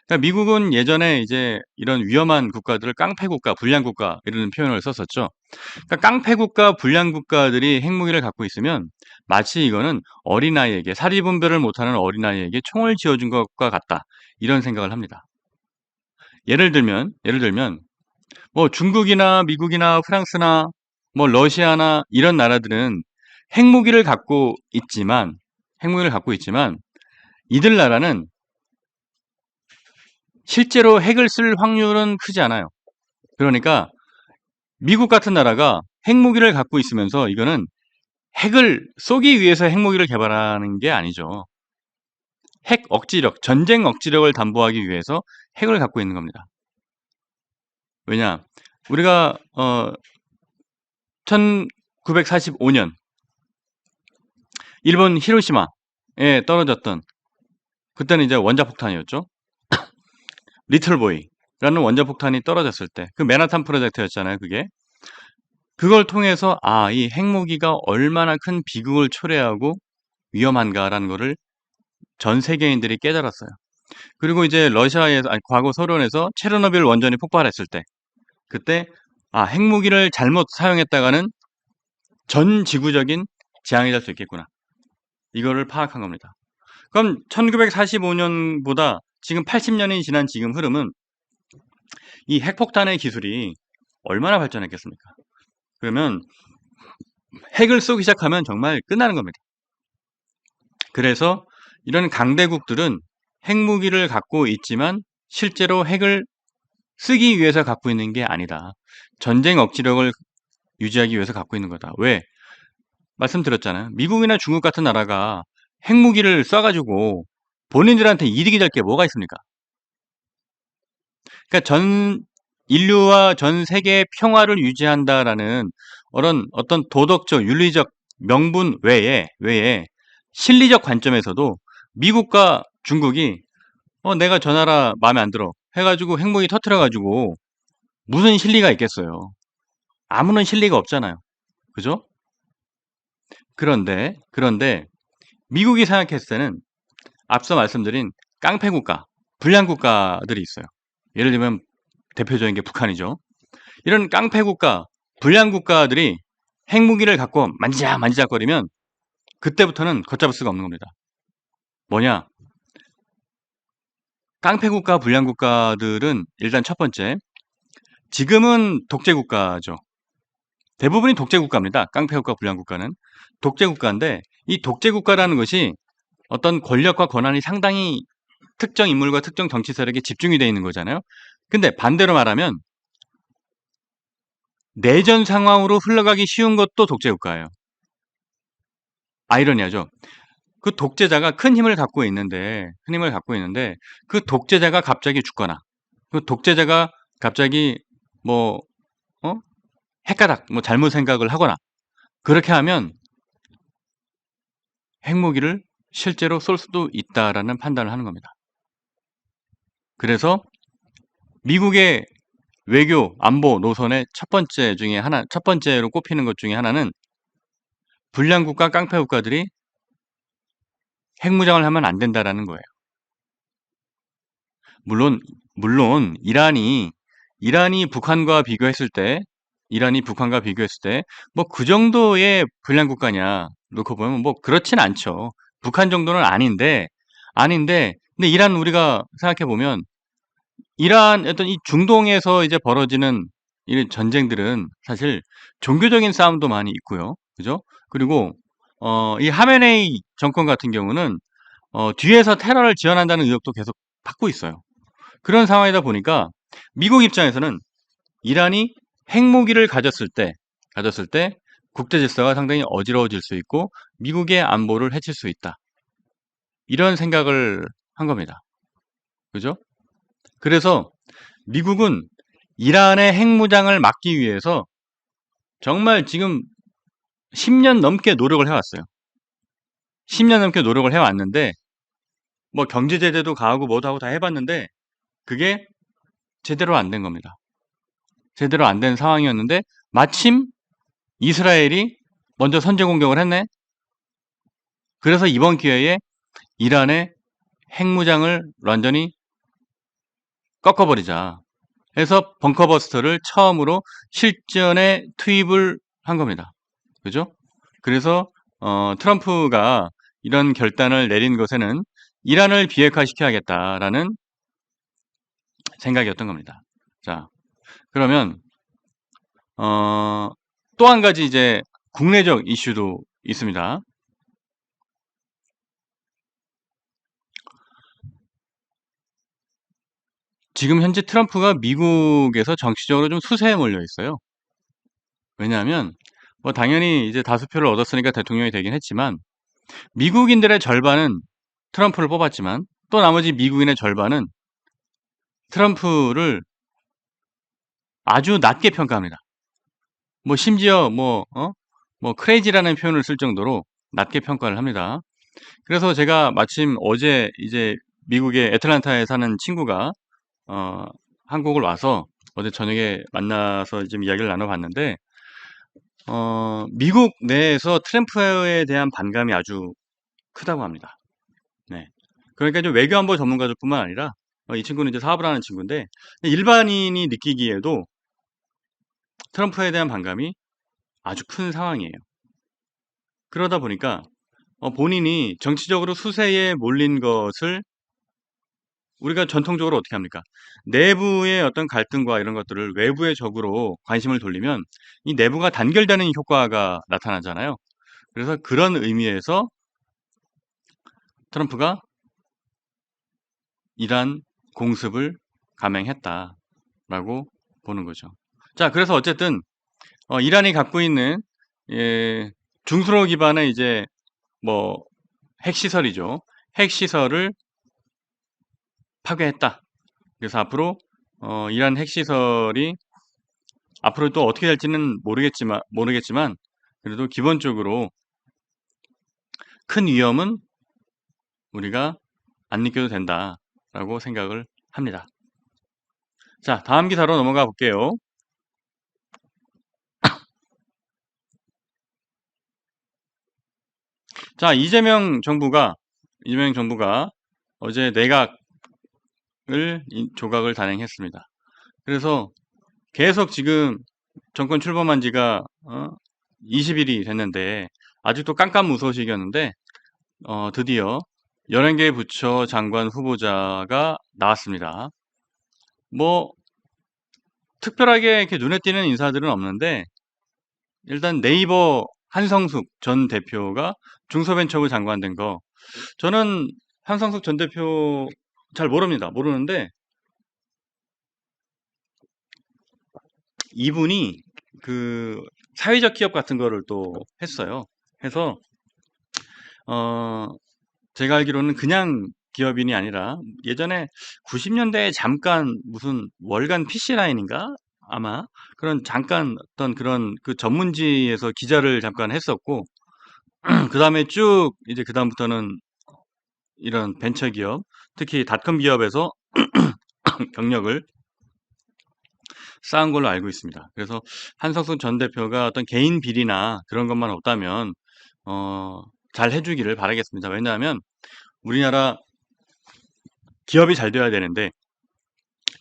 그러니까 미국은 예전에 이제 이런 위험한 국가들을 깡패 국가, 불량 국가 이런 표현을 썼었죠. 그러니까 깡패 국가, 불량 국가들이 핵무기를 갖고 있으면 마치 이거는 어린아이에게 사리분별을 못하는 어린아이에게 총을 쥐어준 것과 같다. 이런 생각을 합니다. 예를 들면 뭐 중국이나 미국이나 프랑스나 뭐 러시아나 이런 나라들은 핵무기를 갖고 있지만 이들 나라는 실제로 핵을 쓸 확률은 크지 않아요. 그러니까 미국 같은 나라가 핵무기를 갖고 있으면서 이거는 핵을 쏘기 위해서 핵무기를 개발하는 게 아니죠. 핵 억지력, 전쟁 억지력을 담보하기 위해서 핵을 갖고 있는 겁니다. 왜냐? 우리가 1945년 일본 히로시마에 떨어졌던 그때는 이제 원자폭탄이었죠. 리틀보이라는 원자폭탄이 떨어졌을 때 그 맨하탄 프로젝트였잖아요. 그걸 통해서 이 핵무기가 얼마나 큰 비극을 초래하고 위험한가라는 거를 전 세계인들이 깨달았어요. 그리고 이제 과거 소련에서 체르노빌 원전이 폭발했을 때 그때 핵무기를 잘못 사용했다가는 전 지구적인 재앙이 될 수 있겠구나. 이거를 파악한 겁니다. 그럼 1945년보다 지금 80년이 지난 지금 흐름은 이 핵폭탄의 기술이 얼마나 발전했겠습니까? 그러면 핵을 쏘기 시작하면 정말 끝나는 겁니다. 그래서 이런 강대국들은 핵무기를 갖고 있지만 실제로 핵을 쓰기 위해서 갖고 있는 게 아니다. 전쟁 억지력을 유지하기 위해서 갖고 있는 거다. 왜? 말씀드렸잖아요. 미국이나 중국 같은 나라가 핵무기를 쏴가지고 본인들한테 이득이 될 게 뭐가 있습니까? 그러니까 전 인류와 전 세계의 평화를 유지한다라는 어떤 도덕적, 윤리적 명분 외에 실리적 관점에서도 미국과 중국이 내가 저 나라 마음에 안 들어 해가지고 핵무기 터트려가지고 무슨 실리가 있겠어요. 아무런 실리가 없잖아요. 그죠? 그런데 미국이 생각했을 때는 앞서 말씀드린 깡패 국가, 불량 국가들이 있어요. 예를 들면 대표적인 게 북한이죠. 이런 깡패 국가, 불량 국가들이 핵무기를 갖고 만지작거리면 그때부터는 걷잡을 수가 없는 겁니다. 뭐냐? 깡패 국가, 불량 국가들은 일단 첫 번째, 지금은 독재 국가죠. 대부분이 독재 국가입니다. 깡패 국가, 불량 국가는 독재 국가인데 이 독재 국가라는 것이 어떤 권력과 권한이 상당히 특정 인물과 특정 정치 세력에 집중이 되어 있는 거잖아요. 근데 반대로 말하면 내전 상황으로 흘러가기 쉬운 것도 독재 국가예요. 아이러니하죠. 그 독재자가 큰 힘을 갖고 있는데 그 독재자가 갑자기 죽거나 그 독재자가 갑자기 뭐 어? 헷가닥 뭐 잘못 생각을 하거나 그렇게 하면 핵무기를 실제로 쏠 수도 있다라는 판단을 하는 겁니다. 그래서 미국의 외교 안보 노선의 첫 번째로 꼽히는 것 중에 하나는 불량국가 깡패국가들이 핵무장을 하면 안 된다라는 거예요. 물론 이란이 북한과 비교했을 때 뭐 그 정도의 불량국가냐 놓고 보면 뭐 그렇진 않죠. 북한 정도는 아닌데 근데 이란 우리가 생각해 보면 이란 어떤 이 중동에서 이제 벌어지는 이 전쟁들은 사실 종교적인 싸움도 많이 있고요. 그죠? 그리고 이 하메네이 정권 같은 경우는 뒤에서 테러를 지원한다는 의혹도 계속 받고 있어요. 그런 상황이다 보니까 미국 입장에서는 이란이 핵무기를 가졌을 때 국제 질서가 상당히 어지러워질 수 있고 미국의 안보를 해칠 수 있다. 이런 생각을 한 겁니다. 그죠? 그래서 미국은 이란의 핵무장을 막기 위해서 정말 지금 10년 넘게 노력을 해왔어요. 10년 넘게 노력을 해왔는데 뭐 경제 제재도 가하고 뭐도 하고 다 해봤는데 그게 제대로 안 된 겁니다. 제대로 안 된 상황이었는데 마침 이스라엘이 먼저 선제 공격을 했네. 그래서 이번 기회에 이란의 핵무장을 완전히 꺾어버리자 해서 벙커버스터를 처음으로 실전에 투입을 한 겁니다. 그죠? 그래서 트럼프가 이런 결단을 내린 것에는 이란을 비핵화시켜야겠다라는 생각이었던 겁니다. 자, 그러면 또 한 가지 이제 국내적 이슈도 있습니다. 지금 현재 트럼프가 미국에서 정치적으로 좀 수세에 몰려 있어요. 왜냐하면 뭐 당연히 이제 다수표를 얻었으니까 대통령이 되긴 했지만 미국인들의 절반은 트럼프를 뽑았지만 또 나머지 미국인의 절반은 트럼프를 아주 낮게 평가합니다. 뭐 심지어 뭐 크레이지라는 표현을 쓸 정도로 낮게 평가를 합니다. 그래서 제가 마침 어제 이제 미국의 애틀랜타에 사는 친구가 한국을 와서 어제 저녁에 만나서 좀 이야기를 나눠봤는데 미국 내에서 트럼프에 대한 반감이 아주 크다고 합니다. 네. 그러니까 좀 외교안보 전문가들뿐만 아니라 이 친구는 이제 사업을 하는 친구인데 일반인이 느끼기에도 트럼프에 대한 반감이 아주 큰 상황이에요. 그러다 보니까 본인이 정치적으로 수세에 몰린 것을 우리가 전통적으로 어떻게 합니까? 내부의 어떤 갈등과 이런 것들을 외부의 적으로 관심을 돌리면 이 내부가 단결되는 효과가 나타나잖아요. 그래서 그런 의미에서 트럼프가 이란 공습을 감행했다라고 보는 거죠. 자, 그래서 어쨌든 이란이 갖고 있는 중수로 기반의 이제 뭐 핵시설이죠. 핵시설을 파괴했다. 그래서 앞으로 이란 핵시설이 앞으로 또 어떻게 될지는 모르겠지만 그래도 기본적으로 큰 위험은 우리가 안 느껴도 된다라고 생각을 합니다. 자, 다음 기사로 넘어가 볼게요. 자, 이재명 정부가 어제 내각을 조각을 단행했습니다. 그래서 계속 지금 정권 출범한 지가 20일이 됐는데 아직도 깜깜무소식이었는데 드디어 11개 부처 장관 후보자가 나왔습니다. 뭐 특별하게 이렇게 눈에 띄는 인사들은 없는데 일단 네이버 한성숙 전 대표가 중소벤처부 장관 된 거 저는 한성숙 전 대표 잘 모르는데 이분이 그 사회적 기업 같은 거를 또 했어요. 해서 제가 알기로는 그냥 기업인이 아니라 예전에 90년대에 잠깐 무슨 월간 PC라인인가? 아마 그런 잠깐 어떤 그런 그 전문지에서 기자를 잠깐 했었고, 그 다음에 쭉 이제 그 다음부터는 이런 벤처 기업, 특히 닷컴 기업에서 경력을 쌓은 걸로 알고 있습니다. 그래서 한석수 전 대표가 어떤 개인 비리나 그런 것만 없다면 잘 해주기를 바라겠습니다. 왜냐하면 우리나라 기업이 잘 돼야 되는데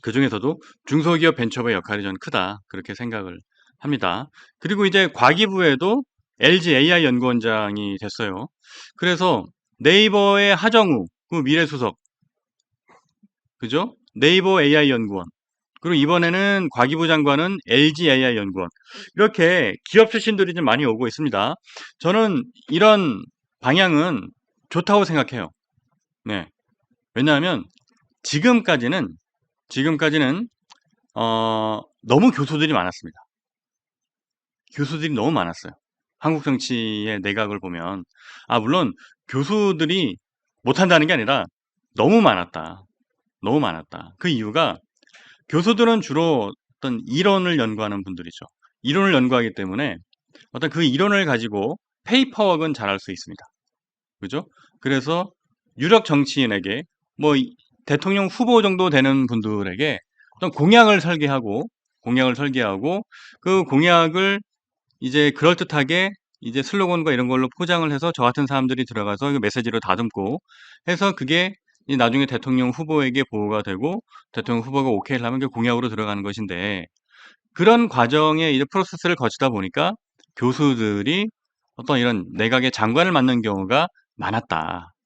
그 중에서도 중소기업 벤처부의 역할이 저는 크다 그렇게 생각을 합니다. 그리고 이제 과기부에도 LG AI 연구원장이 됐어요. 그래서 네이버의 하정우 그 미래수석, 그죠? 네이버 AI 연구원, 그리고 이번에는 과기부 장관은 LG AI 연구원, 이렇게 기업 출신들이 좀 많이 오고 있습니다. 저는 이런 방향은 좋다고 생각해요. 네. 왜냐하면 지금까지는 너무 교수들이 많았습니다. 교수들이 너무 많았어요. 한국 정치의 내각을 보면, 물론 교수들이 못한다는 게 아니라 너무 많았다. 너무 많았다. 그 이유가 교수들은 주로 어떤 이론을 연구하는 분들이죠. 이론을 연구하기 때문에 어떤 그 이론을 가지고 페이퍼워크는 잘할 수 있습니다. 그죠? 그래서 유력 정치인에게 뭐 대통령 후보 정도 되는 분들에게 어떤 공약을 설계하고 그 공약을 이제 그럴듯하게 이제 슬로건과 이런 걸로 포장을 해서 저 같은 사람들이 들어가서 그 메시지로 다듬고 해서 그게 나중에 대통령 후보에게 보고가 되고 대통령 후보가 오케이를 하면 그 공약으로 들어가는 것인데, 그런 과정의 이제 프로세스를 거치다 보니까 교수들이 어떤 이런 내각의 장관을 맡는 경우가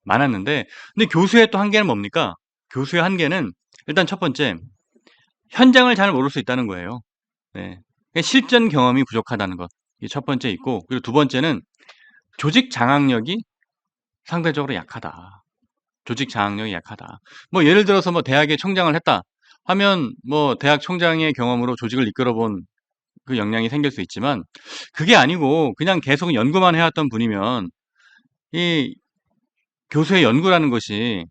많았는데, 근데 교수의 또 한계는 뭡니까? 교수의 한계는 일단 첫 번째, 현장을 잘 모를 수 있다는 거예요. 네. 실전 경험이 부족하다는 것. 이게 첫 번째 있고, 그리고 두 번째는 조직 장악력이 상대적으로 약하다. 조직 장악력이 약하다. 뭐 예를 들어서 뭐 대학의 총장을 했다 하면 뭐 대학 총장의 경험으로 조직을 이끌어 본 그 역량이 생길 수 있지만, 그게 아니고 그냥 계속 연구만 해왔던 분이면 이 교수의 연구라는 것이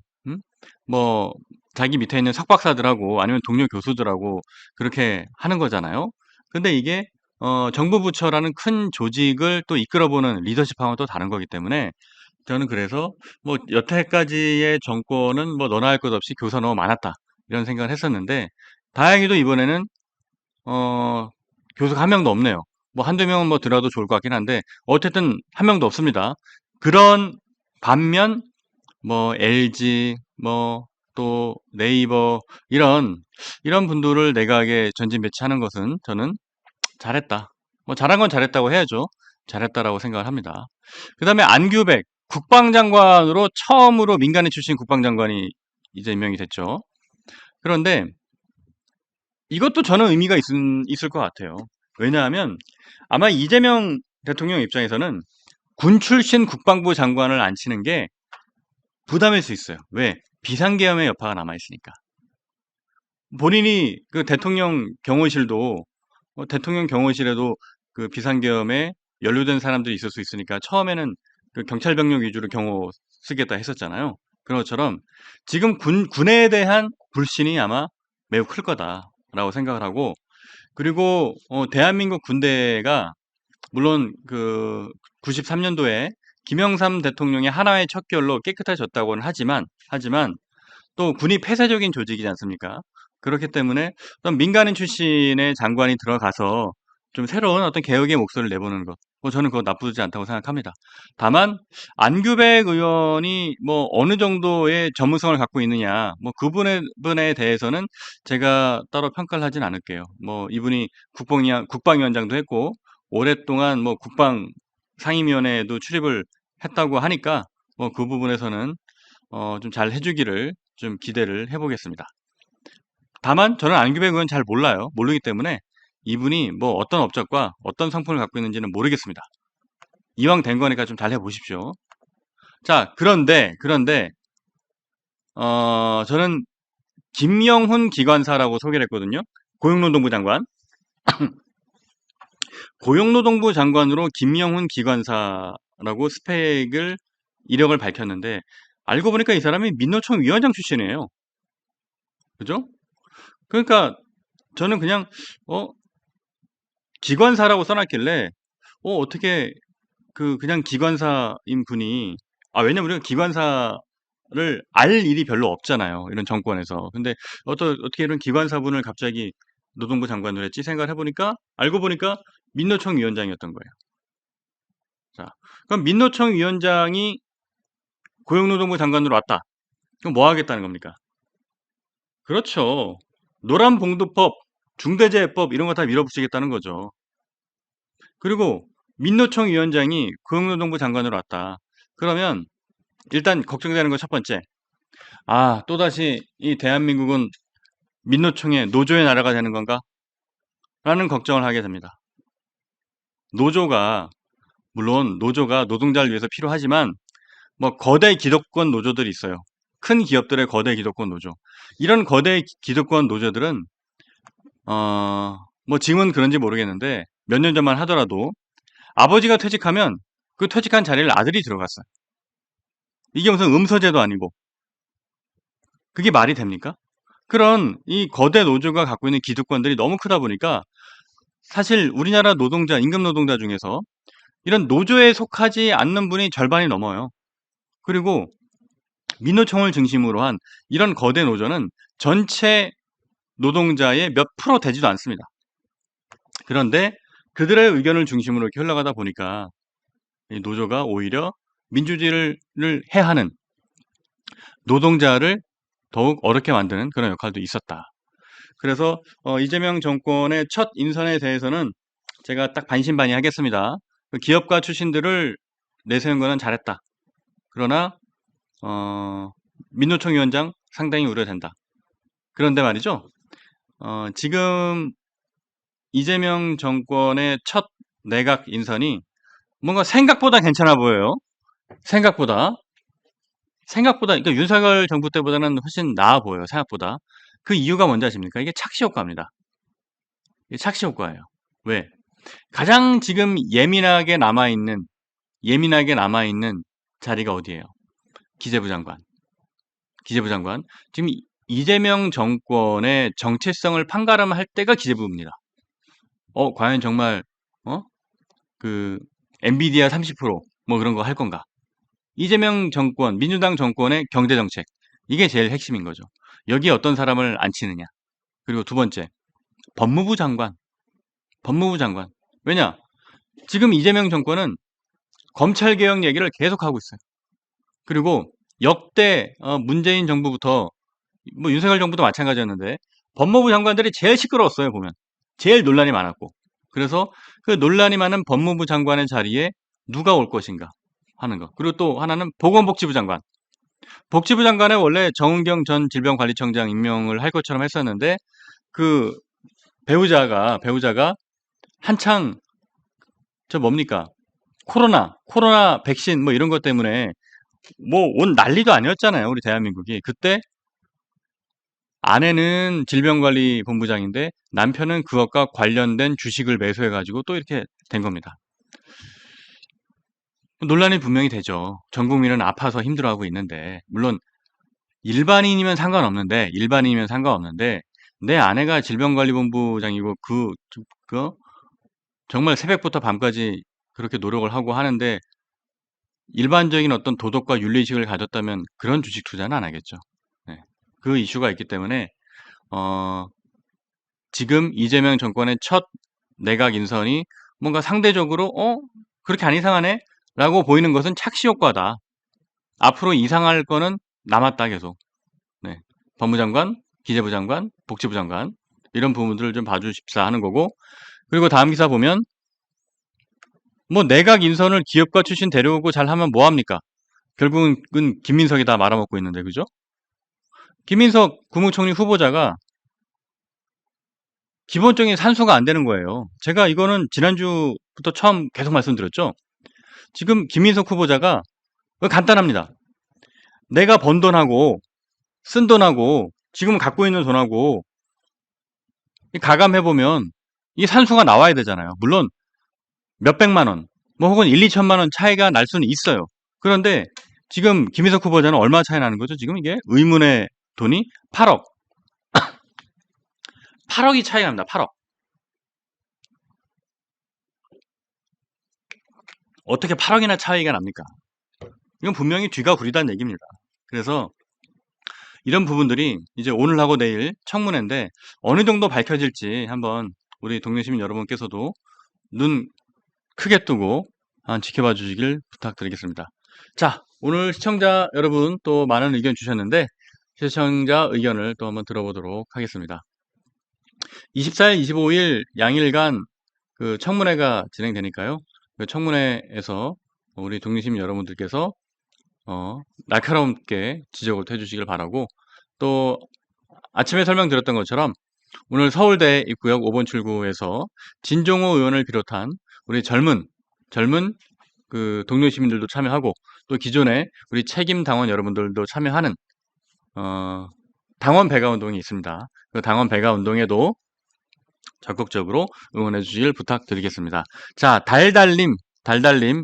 뭐 자기 밑에 있는 석박사들하고 아니면 동료 교수들하고 그렇게 하는 거잖아요. 근데 이게 정부 부처라는 큰 조직을 또 이끌어보는 리더십하고는 또 다른 거기 때문에 저는 그래서 뭐 여태까지의 정권은 뭐 너나 할 것 없이 교사 너무 많았다 이런 생각을 했었는데, 다행히도 이번에는 교수가 한 명도 없네요. 뭐 한두 명은 뭐 들어도 좋을 것 같긴 한데 어쨌든 한 명도 없습니다. 그런 반면 뭐 LG 뭐 또 네이버 이런 분들을 내각에 전진 배치하는 것은 저는 잘했다. 뭐 잘한 건 잘했다고 해야죠. 잘했다라고 생각을 합니다. 그다음에 안규백 국방장관으로 처음으로 민간인 출신 국방장관이 이제 임명이 됐죠. 그런데 이것도 저는 의미가 있을 것 같아요. 왜냐하면 아마 이재명 대통령 입장에서는 군 출신 국방부 장관을 앉히는 게 부담일 수 있어요. 왜? 비상계엄의 여파가 남아있으니까. 본인이 그 대통령 경호실에도 그 비상계엄에 연루된 사람들이 있을 수 있으니까 처음에는 그 경찰 병력 위주로 경호 쓰겠다 했었잖아요. 그런 것처럼 지금 군에 대한 불신이 아마 매우 클 거다라고 생각을 하고, 그리고 대한민국 군대가 물론 그 93년도에 김영삼 대통령의 하나의 척결로 깨끗해졌다고는 하지만 또 군이 폐쇄적인 조직이지 않습니까? 그렇기 때문에 어떤 민간인 출신의 장관이 들어가서 좀 새로운 어떤 개혁의 목소리를 내보는 것, 저는 그거 나쁘지 않다고 생각합니다. 다만 안규백 의원이 뭐 어느 정도의 전문성을 갖고 있느냐, 뭐 그 부분에 대해서는 제가 따로 평가를 하진 않을게요. 뭐 이분이 국방위원장도 했고 오랫동안 뭐 국방 상임위원회에도 출입을 했다고 하니까 뭐 그 부분에서는 좀 잘 해주기를 좀 기대를 해보겠습니다. 다만 저는 안규백 의원 잘 몰라요. 모르기 때문에 이분이 뭐 어떤 업적과 어떤 성품을 갖고 있는지는 모르겠습니다. 이왕 된 거니까 좀 잘 해보십시오. 자, 그런데 저는 김영훈 기관사라고 소개를 했거든요. 고용노동부 장관. 고용노동부 장관으로 김영훈 기관사라고 이력을 밝혔는데 알고 보니까 이 사람이 민노총 위원장 출신이에요. 그죠? 그러니까 저는 그냥 기관사라고 써놨길래 어떻게 그냥 기관사인 분이 왜냐면 우리가 기관사를 알 일이 별로 없잖아요. 이런 정권에서. 근데 어떻게 이런 기관사분을 갑자기 노동부 장관으로 했지 생각을 해보니까 알고 보니까 민노총 위원장이었던 거예요. 자, 그럼 민노총 위원장이 고용노동부 장관으로 왔다. 그럼 뭐 하겠다는 겁니까? 그렇죠. 노란봉투법, 중대재해법 이런 거 다 밀어붙이겠다는 거죠. 그리고 민노총 위원장이 고용노동부 장관으로 왔다. 그러면 일단 걱정되는 건 첫 번째. 또다시 이 대한민국은 민노총의 노조의 나라가 되는 건가? 라는 걱정을 하게 됩니다. 물론 노조가 노동자를 위해서 필요하지만 뭐 거대 기득권 노조들이 있어요. 큰 기업들의 거대 기득권 노조. 이런 거대 기득권 노조들은 뭐 지금은 그런지 모르겠는데 몇 년 전만 하더라도 아버지가 퇴직하면 그 퇴직한 자리를 아들이 들어갔어요. 이게 무슨 음서제도 아니고 그게 말이 됩니까? 그런 이 거대 노조가 갖고 있는 기득권들이 너무 크다 보니까 사실 우리나라 노동자, 임금 노동자 중에서 이런 노조에 속하지 않는 분이 절반이 넘어요. 그리고 민노총을 중심으로 한 이런 거대 노조는 전체 노동자의 몇 프로 되지도 않습니다. 그런데 그들의 의견을 중심으로 이렇게 흘러가다 보니까 이 노조가 오히려 민주주의를 해하는 노동자를 더욱 어렵게 만드는 그런 역할도 있었다. 그래서 이재명 정권의 첫 인선에 대해서는 제가 딱 반신반의하겠습니다. 기업가 출신들을 내세운 거는 잘했다. 그러나 민노총 위원장 상당히 우려된다. 그런데 말이죠. 지금 이재명 정권의 첫 내각 인선이 뭔가 생각보다 괜찮아 보여요. 생각보다 그러니까 윤석열 정부 때보다는 훨씬 나아 보여요. 생각보다. 그 이유가 뭔지 아십니까? 이게 착시 효과입니다. 이게 착시 효과예요. 왜? 가장 지금 예민하게 남아있는 자리가 어디예요? 기재부 장관. 지금 이재명 정권의 정체성을 판가름할 때가 기재부입니다. 과연 정말 엔비디아 30% 그런 거 할 건가? 이재명 정권, 민주당 정권의 경제정책 이게 제일 핵심인 거죠. 여기에 어떤 사람을 앉히느냐. 그리고 두 번째, 법무부 장관. 왜냐? 지금 이재명 정권은 검찰개혁 얘기를 계속하고 있어요. 그리고 역대 문재인 정부부터 뭐 윤석열 정부도 마찬가지였는데 법무부 장관들이 제일 시끄러웠어요. 보면. 제일 논란이 많았고. 그래서 그 논란이 많은 법무부 장관의 자리에 누가 올 것인가 하는 거. 그리고 또 하나는 보건복지부 장관. 복지부 장관에 원래 정은경 전 질병관리청장 임명을 할 것처럼 했었는데 그 배우자가 한창 뭡니까? 코로나 백신 뭐 이런 것 때문에 뭐 온 난리도 아니었잖아요. 우리 대한민국이. 그때 아내는 질병관리본부장인데 남편은 그것과 관련된 주식을 매수해가지고 또 이렇게 된 겁니다. 논란이 분명히 되죠. 전 국민은 아파서 힘들어하고 있는데 물론 일반인이면 상관없는데 내 아내가 질병관리본부장이고 정말 새벽부터 밤까지 그렇게 노력을 하고 하는데 일반적인 어떤 도덕과 윤리의식을 가졌다면 그런 주식 투자는 안 하겠죠. 네. 그 이슈가 있기 때문에 지금 이재명 정권의 첫 내각 인선이 뭔가 상대적으로 그렇게 안 이상하네? 라고 보이는 것은 착시 효과다. 앞으로 이상할 거는 남았다 계속. 네. 법무장관, 기재부 장관, 복지부 장관 이런 부분들을 좀 봐주십사 하는 거고 그리고 다음 기사 보면 뭐 내각 인선을 기업가 출신 데려오고 잘하면 뭐합니까? 결국은 김민석이 다 말아먹고 있는데 그죠? 김민석 국무총리 후보자가 기본적인 산수가 안 되는 거예요. 제가 이거는 지난주부터 처음 계속 말씀드렸죠. 지금 김민석 후보자가 간단합니다. 내가 번 돈하고 쓴 돈하고 지금 갖고 있는 돈하고 가감해보면 이 산수가 나와야 되잖아요. 물론 몇백만 원, 뭐 혹은 1, 2천만 원 차이가 날 수는 있어요. 그런데 지금 김희석 후보자는 얼마 차이 나는 거죠? 지금 이게 의문의 돈이 8억. 8억이 차이 납니다. 8억. 어떻게 8억이나 차이가 납니까? 이건 분명히 뒤가 구리다는 얘기입니다. 그래서 이런 부분들이 이제 오늘하고 내일 청문회인데 어느 정도 밝혀질지 한번 우리 동네 시민 여러분께서도 눈 크게 뜨고 지켜봐 주시길 부탁드리겠습니다. 자, 오늘 시청자 여러분 또 많은 의견 주셨는데 시청자 의견을 또 한번 들어보도록 하겠습니다. 24일, 25일 양일간 그 청문회가 진행되니까요. 그 청문회에서 우리 동네 시민 여러분들께서 날카롭게 지적을 해주시길 바라고, 또 아침에 설명드렸던 것처럼 오늘 서울대 입구역 5번 출구에서 진종호 의원을 비롯한 우리 젊은 그 동료 시민들도 참여하고 또 기존에 우리 책임 당원 여러분들도 참여하는 당원 배가 운동이 있습니다. 그 당원 배가 운동에도 적극적으로 응원해 주시길 부탁드리겠습니다. 자, 달달님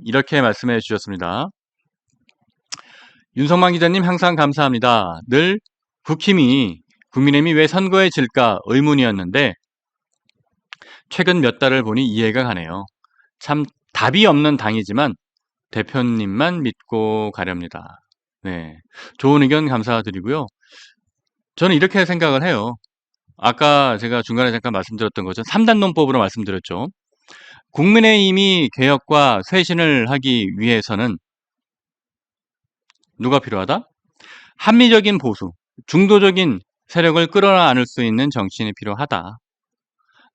이렇게 말씀해 주셨습니다. 윤석만 기자님 항상 감사합니다. 늘 국힘이 왜 선거에 질까 의문이었는데 최근 몇 달을 보니 이해가 가네요. 참 답이 없는 당이지만 대표님만 믿고 가렵니다. 네, 좋은 의견 감사드리고요. 저는 이렇게 생각을 해요. 아까 제가 중간에 잠깐 말씀드렸던 거죠. 3단 논법으로 말씀드렸죠. 국민의힘이 개혁과 쇄신을 하기 위해서는 누가 필요하다? 합리적인 보수, 중도적인 세력을 끌어안을 수 있는 정치인이 필요하다.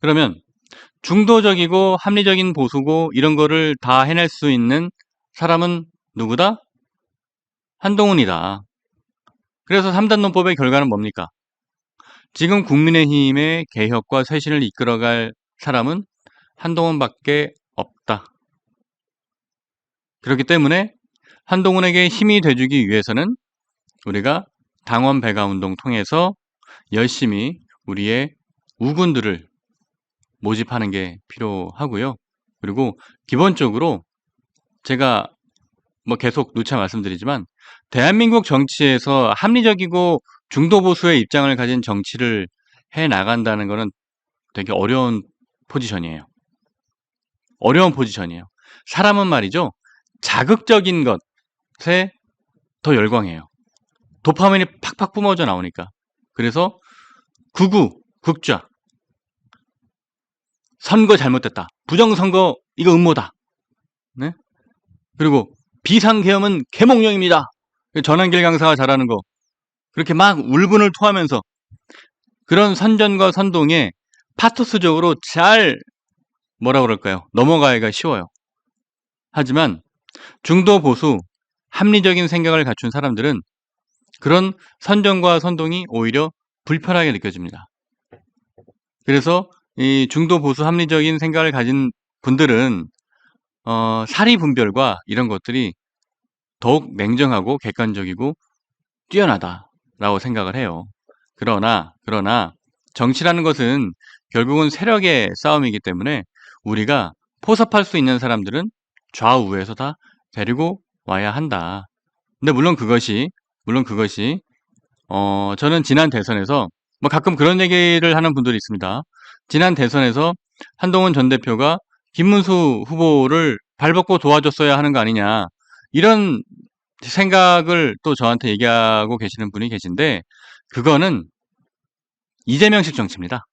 그러면 중도적이고 합리적인 보수고 이런 거를 다 해낼 수 있는 사람은 누구다? 한동훈이다. 그래서 3단 논법의 결과는 뭡니까? 지금 국민의힘의 개혁과 쇄신을 이끌어갈 사람은 한동훈밖에 없다. 그렇기 때문에 한동훈에게 힘이 돼주기 위해서는 우리가 당원 배가 운동 통해서 열심히 우리의 우군들을 모집하는 게 필요하고요. 그리고 기본적으로 제가 계속 누차 말씀드리지만 대한민국 정치에서 합리적이고 중도 보수의 입장을 가진 정치를 해 나간다는 것은 되게 어려운 포지션이에요. 사람은 말이죠. 자극적인 것에 더 열광해요. 도파민이 팍팍 뿜어져 나오니까. 그래서 극좌. 선거 잘못됐다. 부정선거 이거 음모다. 네? 그리고 비상계엄은 계몽령입니다. 전한길 강사가 잘하는 거. 그렇게 막 울분을 토하면서 그런 선전과 선동에 파토스적으로 잘 넘어가기가 쉬워요. 하지만 중도 보수 합리적인 생각을 갖춘 사람들은 그런 선전과 선동이 오히려 불편하게 느껴집니다. 그래서 이 중도 보수 합리적인 생각을 가진 분들은 사리 분별과 이런 것들이 더욱 냉정하고 객관적이고 뛰어나다라고 생각을 해요. 그러나 정치라는 것은 결국은 세력의 싸움이기 때문에 우리가 포섭할 수 있는 사람들은 좌우에서 다 데리고 와야 한다. 근데 물론 그것이 저는 지난 대선에서 가끔 그런 얘기를 하는 분들이 있습니다. 지난 대선에서 한동훈 전 대표가 김문수 후보를 발벗고 도와줬어야 하는 거 아니냐, 이런 생각을 또 저한테 얘기하고 계시는 분이 계신데, 그거는 이재명식 정치입니다.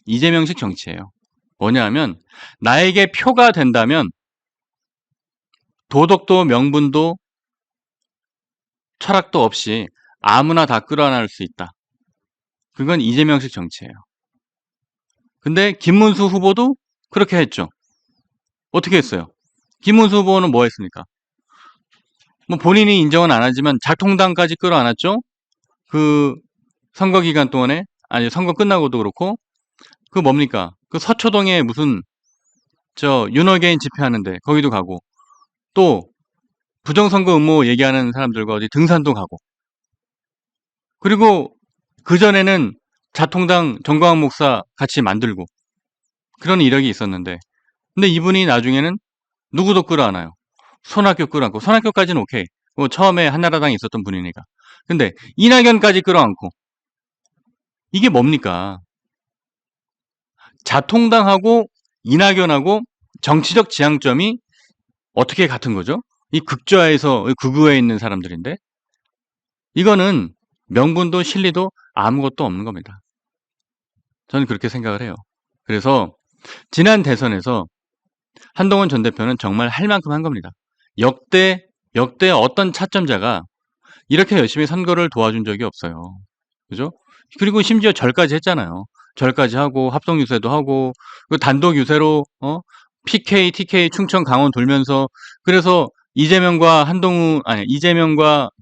이재명식 정치예요. 뭐냐면 나에게 표가 된다면 도덕도 명분도 철학도 없이 아무나 다 끌어안을 수 있다. 그건 이재명식 정치예요. 근데 김문수 후보도 그렇게 했죠. 어떻게 했어요? 김문수 후보는 뭐 했습니까? 본인이 인정은 안 하지만 자통당까지 끌어안았죠. 그 선거 기간 동안에, 아니 선거 끝나고도 그렇고, 그 뭡니까? 그 서초동에 무슨 윤호개인 집회하는데 거기도 가고, 또 부정선거 음모 얘기하는 사람들과 어디 등산도 가고, 그리고 그전에는 자통당 정광훈 목사 같이 만들고 그런 이력이 있었는데, 근데 이분이 나중에는 누구도 끌어안아요. 손학규 끌어안고, 손학규까지는 오케이. 처음에 한나라당에 있었던 분이니까. 근데 이낙연까지 끌어안고 이게 뭡니까? 자통당하고 이낙연하고 정치적 지향점이 어떻게 같은 거죠? 이 극좌에서 극우에 있는 사람들인데 이거는 명분도 실리도 아무것도 없는 겁니다. 저는 그렇게 생각을 해요. 그래서 지난 대선에서 한동훈 전 대표는 정말 할 만큼 한 겁니다. 역대 어떤 차점자가 이렇게 열심히 선거를 도와준 적이 없어요. 그죠? 그리고 심지어 절까지 했잖아요. 절까지 하고 합동 유세도 하고 단독 유세로 PK, TK 충청 강원 돌면서 그래서 이재명과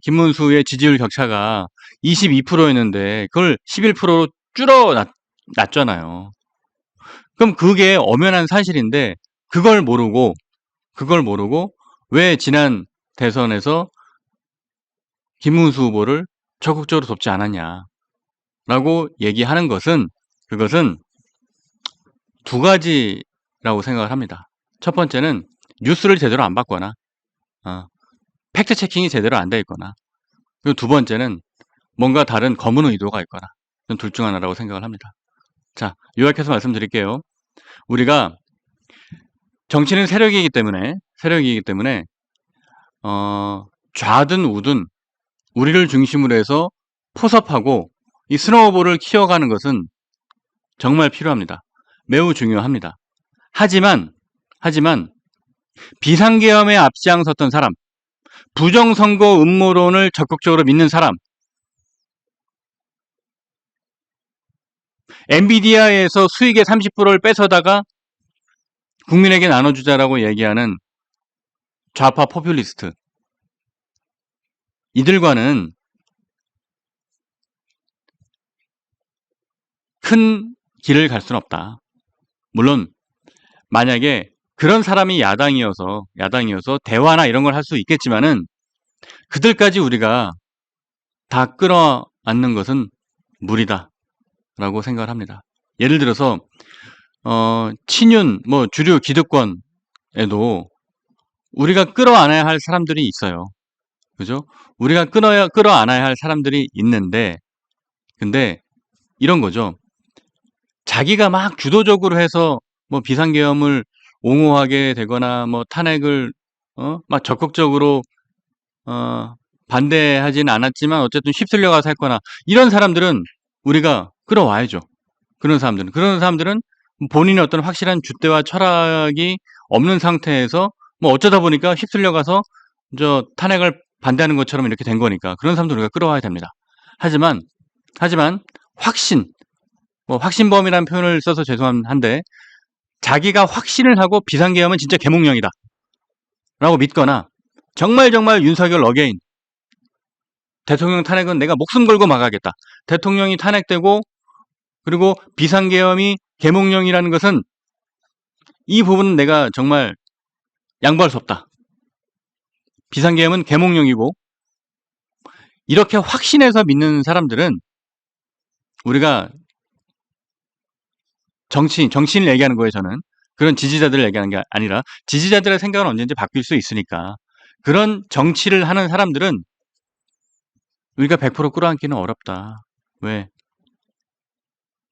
김문수의 지지율 격차가 22%였는데 그걸 11%로 줄어놨잖아요. 그럼 그게 엄연한 사실인데 그걸 모르고 왜 지난 대선에서 김문수 후보를 적극적으로 돕지 않았냐라고 얘기하는 것은 그것은 두 가지라고 생각을 합니다. 첫 번째는 뉴스를 제대로 안 봤거나 팩트 체킹이 제대로 안 돼 있거나 그리고 두 번째는 뭔가 다른 검은 의도가 있거나 둘 중 하나라고 생각을 합니다. 자, 요약해서 말씀드릴게요. 우리가 정치는 세력이기 때문에 좌든 우든 우리를 중심으로 해서 포섭하고 이 스노우볼을 키워가는 것은 정말 필요합니다. 매우 중요합니다. 하지만 비상계엄에 앞장섰던 사람, 부정선거 음모론을 적극적으로 믿는 사람, 엔비디아에서 수익의 30%를 뺏어다가 국민에게 나눠주자라고 얘기하는 좌파 포퓰리스트, 이들과는 큰 길을 갈 수는 없다. 물론 만약에 그런 사람이 야당이어서 대화나 이런 걸 할 수 있겠지만은 그들까지 우리가 다 끌어안는 것은 무리다 라고 생각을 합니다. 예를 들어서 친윤 주류 기득권에도 우리가 끌어안아야 할 사람들이 있어요. 그죠? 우리가 끌어안아야 할 사람들이 있는데 근데 이런 거죠. 자기가 막 주도적으로 해서 비상계엄을 옹호하게 되거나 탄핵을 막 적극적으로 반대하진 않았지만 어쨌든 휩쓸려 가서 했거나 이런 사람들은 우리가 끌어와야죠. 그런 사람들은 본인의 어떤 확실한 줏대와 철학이 없는 상태에서 어쩌다 보니까 휩쓸려 가서 탄핵을 반대하는 것처럼 이렇게 된 거니까 그런 사람들 우리가 끌어와야 됩니다. 하지만 확신범이라는 표현을 써서 죄송한데 자기가 확신을 하고 비상계엄은 진짜 계몽령이다 라고 믿거나 정말 윤석열 어게인 대통령 탄핵은 내가 목숨 걸고 막아야겠다. 대통령이 탄핵되고 그리고 비상계엄이 계몽령이라는 것은 이 부분은 내가 정말 양보할 수 없다. 비상계엄은 계몽령이고 이렇게 확신해서 믿는 사람들은 우리가 정치인을 얘기하는 거예요. 저는 그런 지지자들을 얘기하는 게 아니라 지지자들의 생각은 언제든지 바뀔 수 있으니까 그런 정치를 하는 사람들은 우리가 100% 끌어안기는 어렵다. 왜?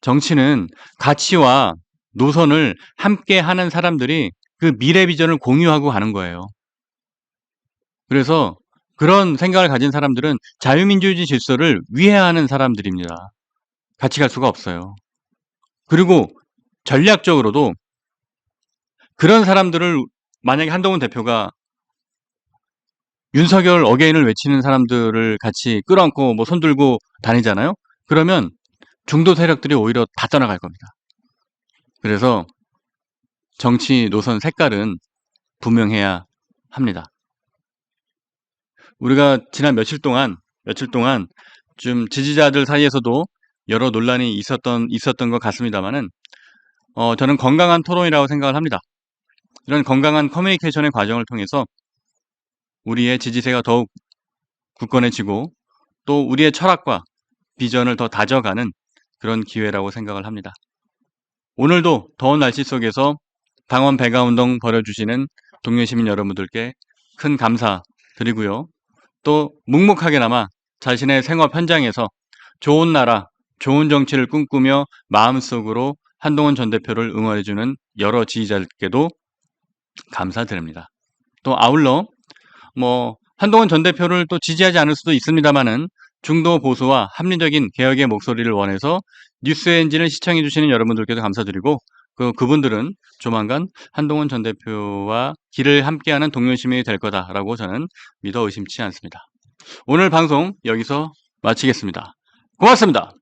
정치는 가치와 노선을 함께 하는 사람들이 그 미래 비전을 공유하고 가는 거예요. 그래서 그런 생각을 가진 사람들은 자유민주주의 질서를 위해하는 사람들입니다. 같이 갈 수가 없어요. 그리고 전략적으로도 그런 사람들을 만약에 한동훈 대표가 윤석열 어게인을 외치는 사람들을 같이 끌어안고 손들고 다니잖아요. 그러면 중도 세력들이 오히려 다 떠나갈 겁니다. 그래서 정치 노선 색깔은 분명해야 합니다. 우리가 지난 며칠 동안 좀 지지자들 사이에서도 여러 논란이 있었던 것 같습니다만은 저는 건강한 토론이라고 생각을 합니다. 이런 건강한 커뮤니케이션의 과정을 통해서 우리의 지지세가 더욱 굳건해지고 또 우리의 철학과 비전을 더 다져가는 그런 기회라고 생각을 합니다. 오늘도 더운 날씨 속에서 당원 배가운동 벌여주시는 동료 시민 여러분들께 큰 감사드리고요. 또 묵묵하게나마 자신의 생업 현장에서 좋은 나라, 좋은 정치를 꿈꾸며 마음속으로 한동훈 전 대표를 응원해주는 여러 지지자들께도 감사드립니다. 또 아울러 한동훈 전 대표를 또 지지하지 않을 수도 있습니다만은 중도 보수와 합리적인 개혁의 목소리를 원해서 뉴스엔진을 시청해 주시는 여러분들께도 감사드리고 그분들은 조만간 한동훈 전 대표와 길을 함께하는 동료 시민이 될 거다라고 저는 믿어 의심치 않습니다. 오늘 방송 여기서 마치겠습니다. 고맙습니다.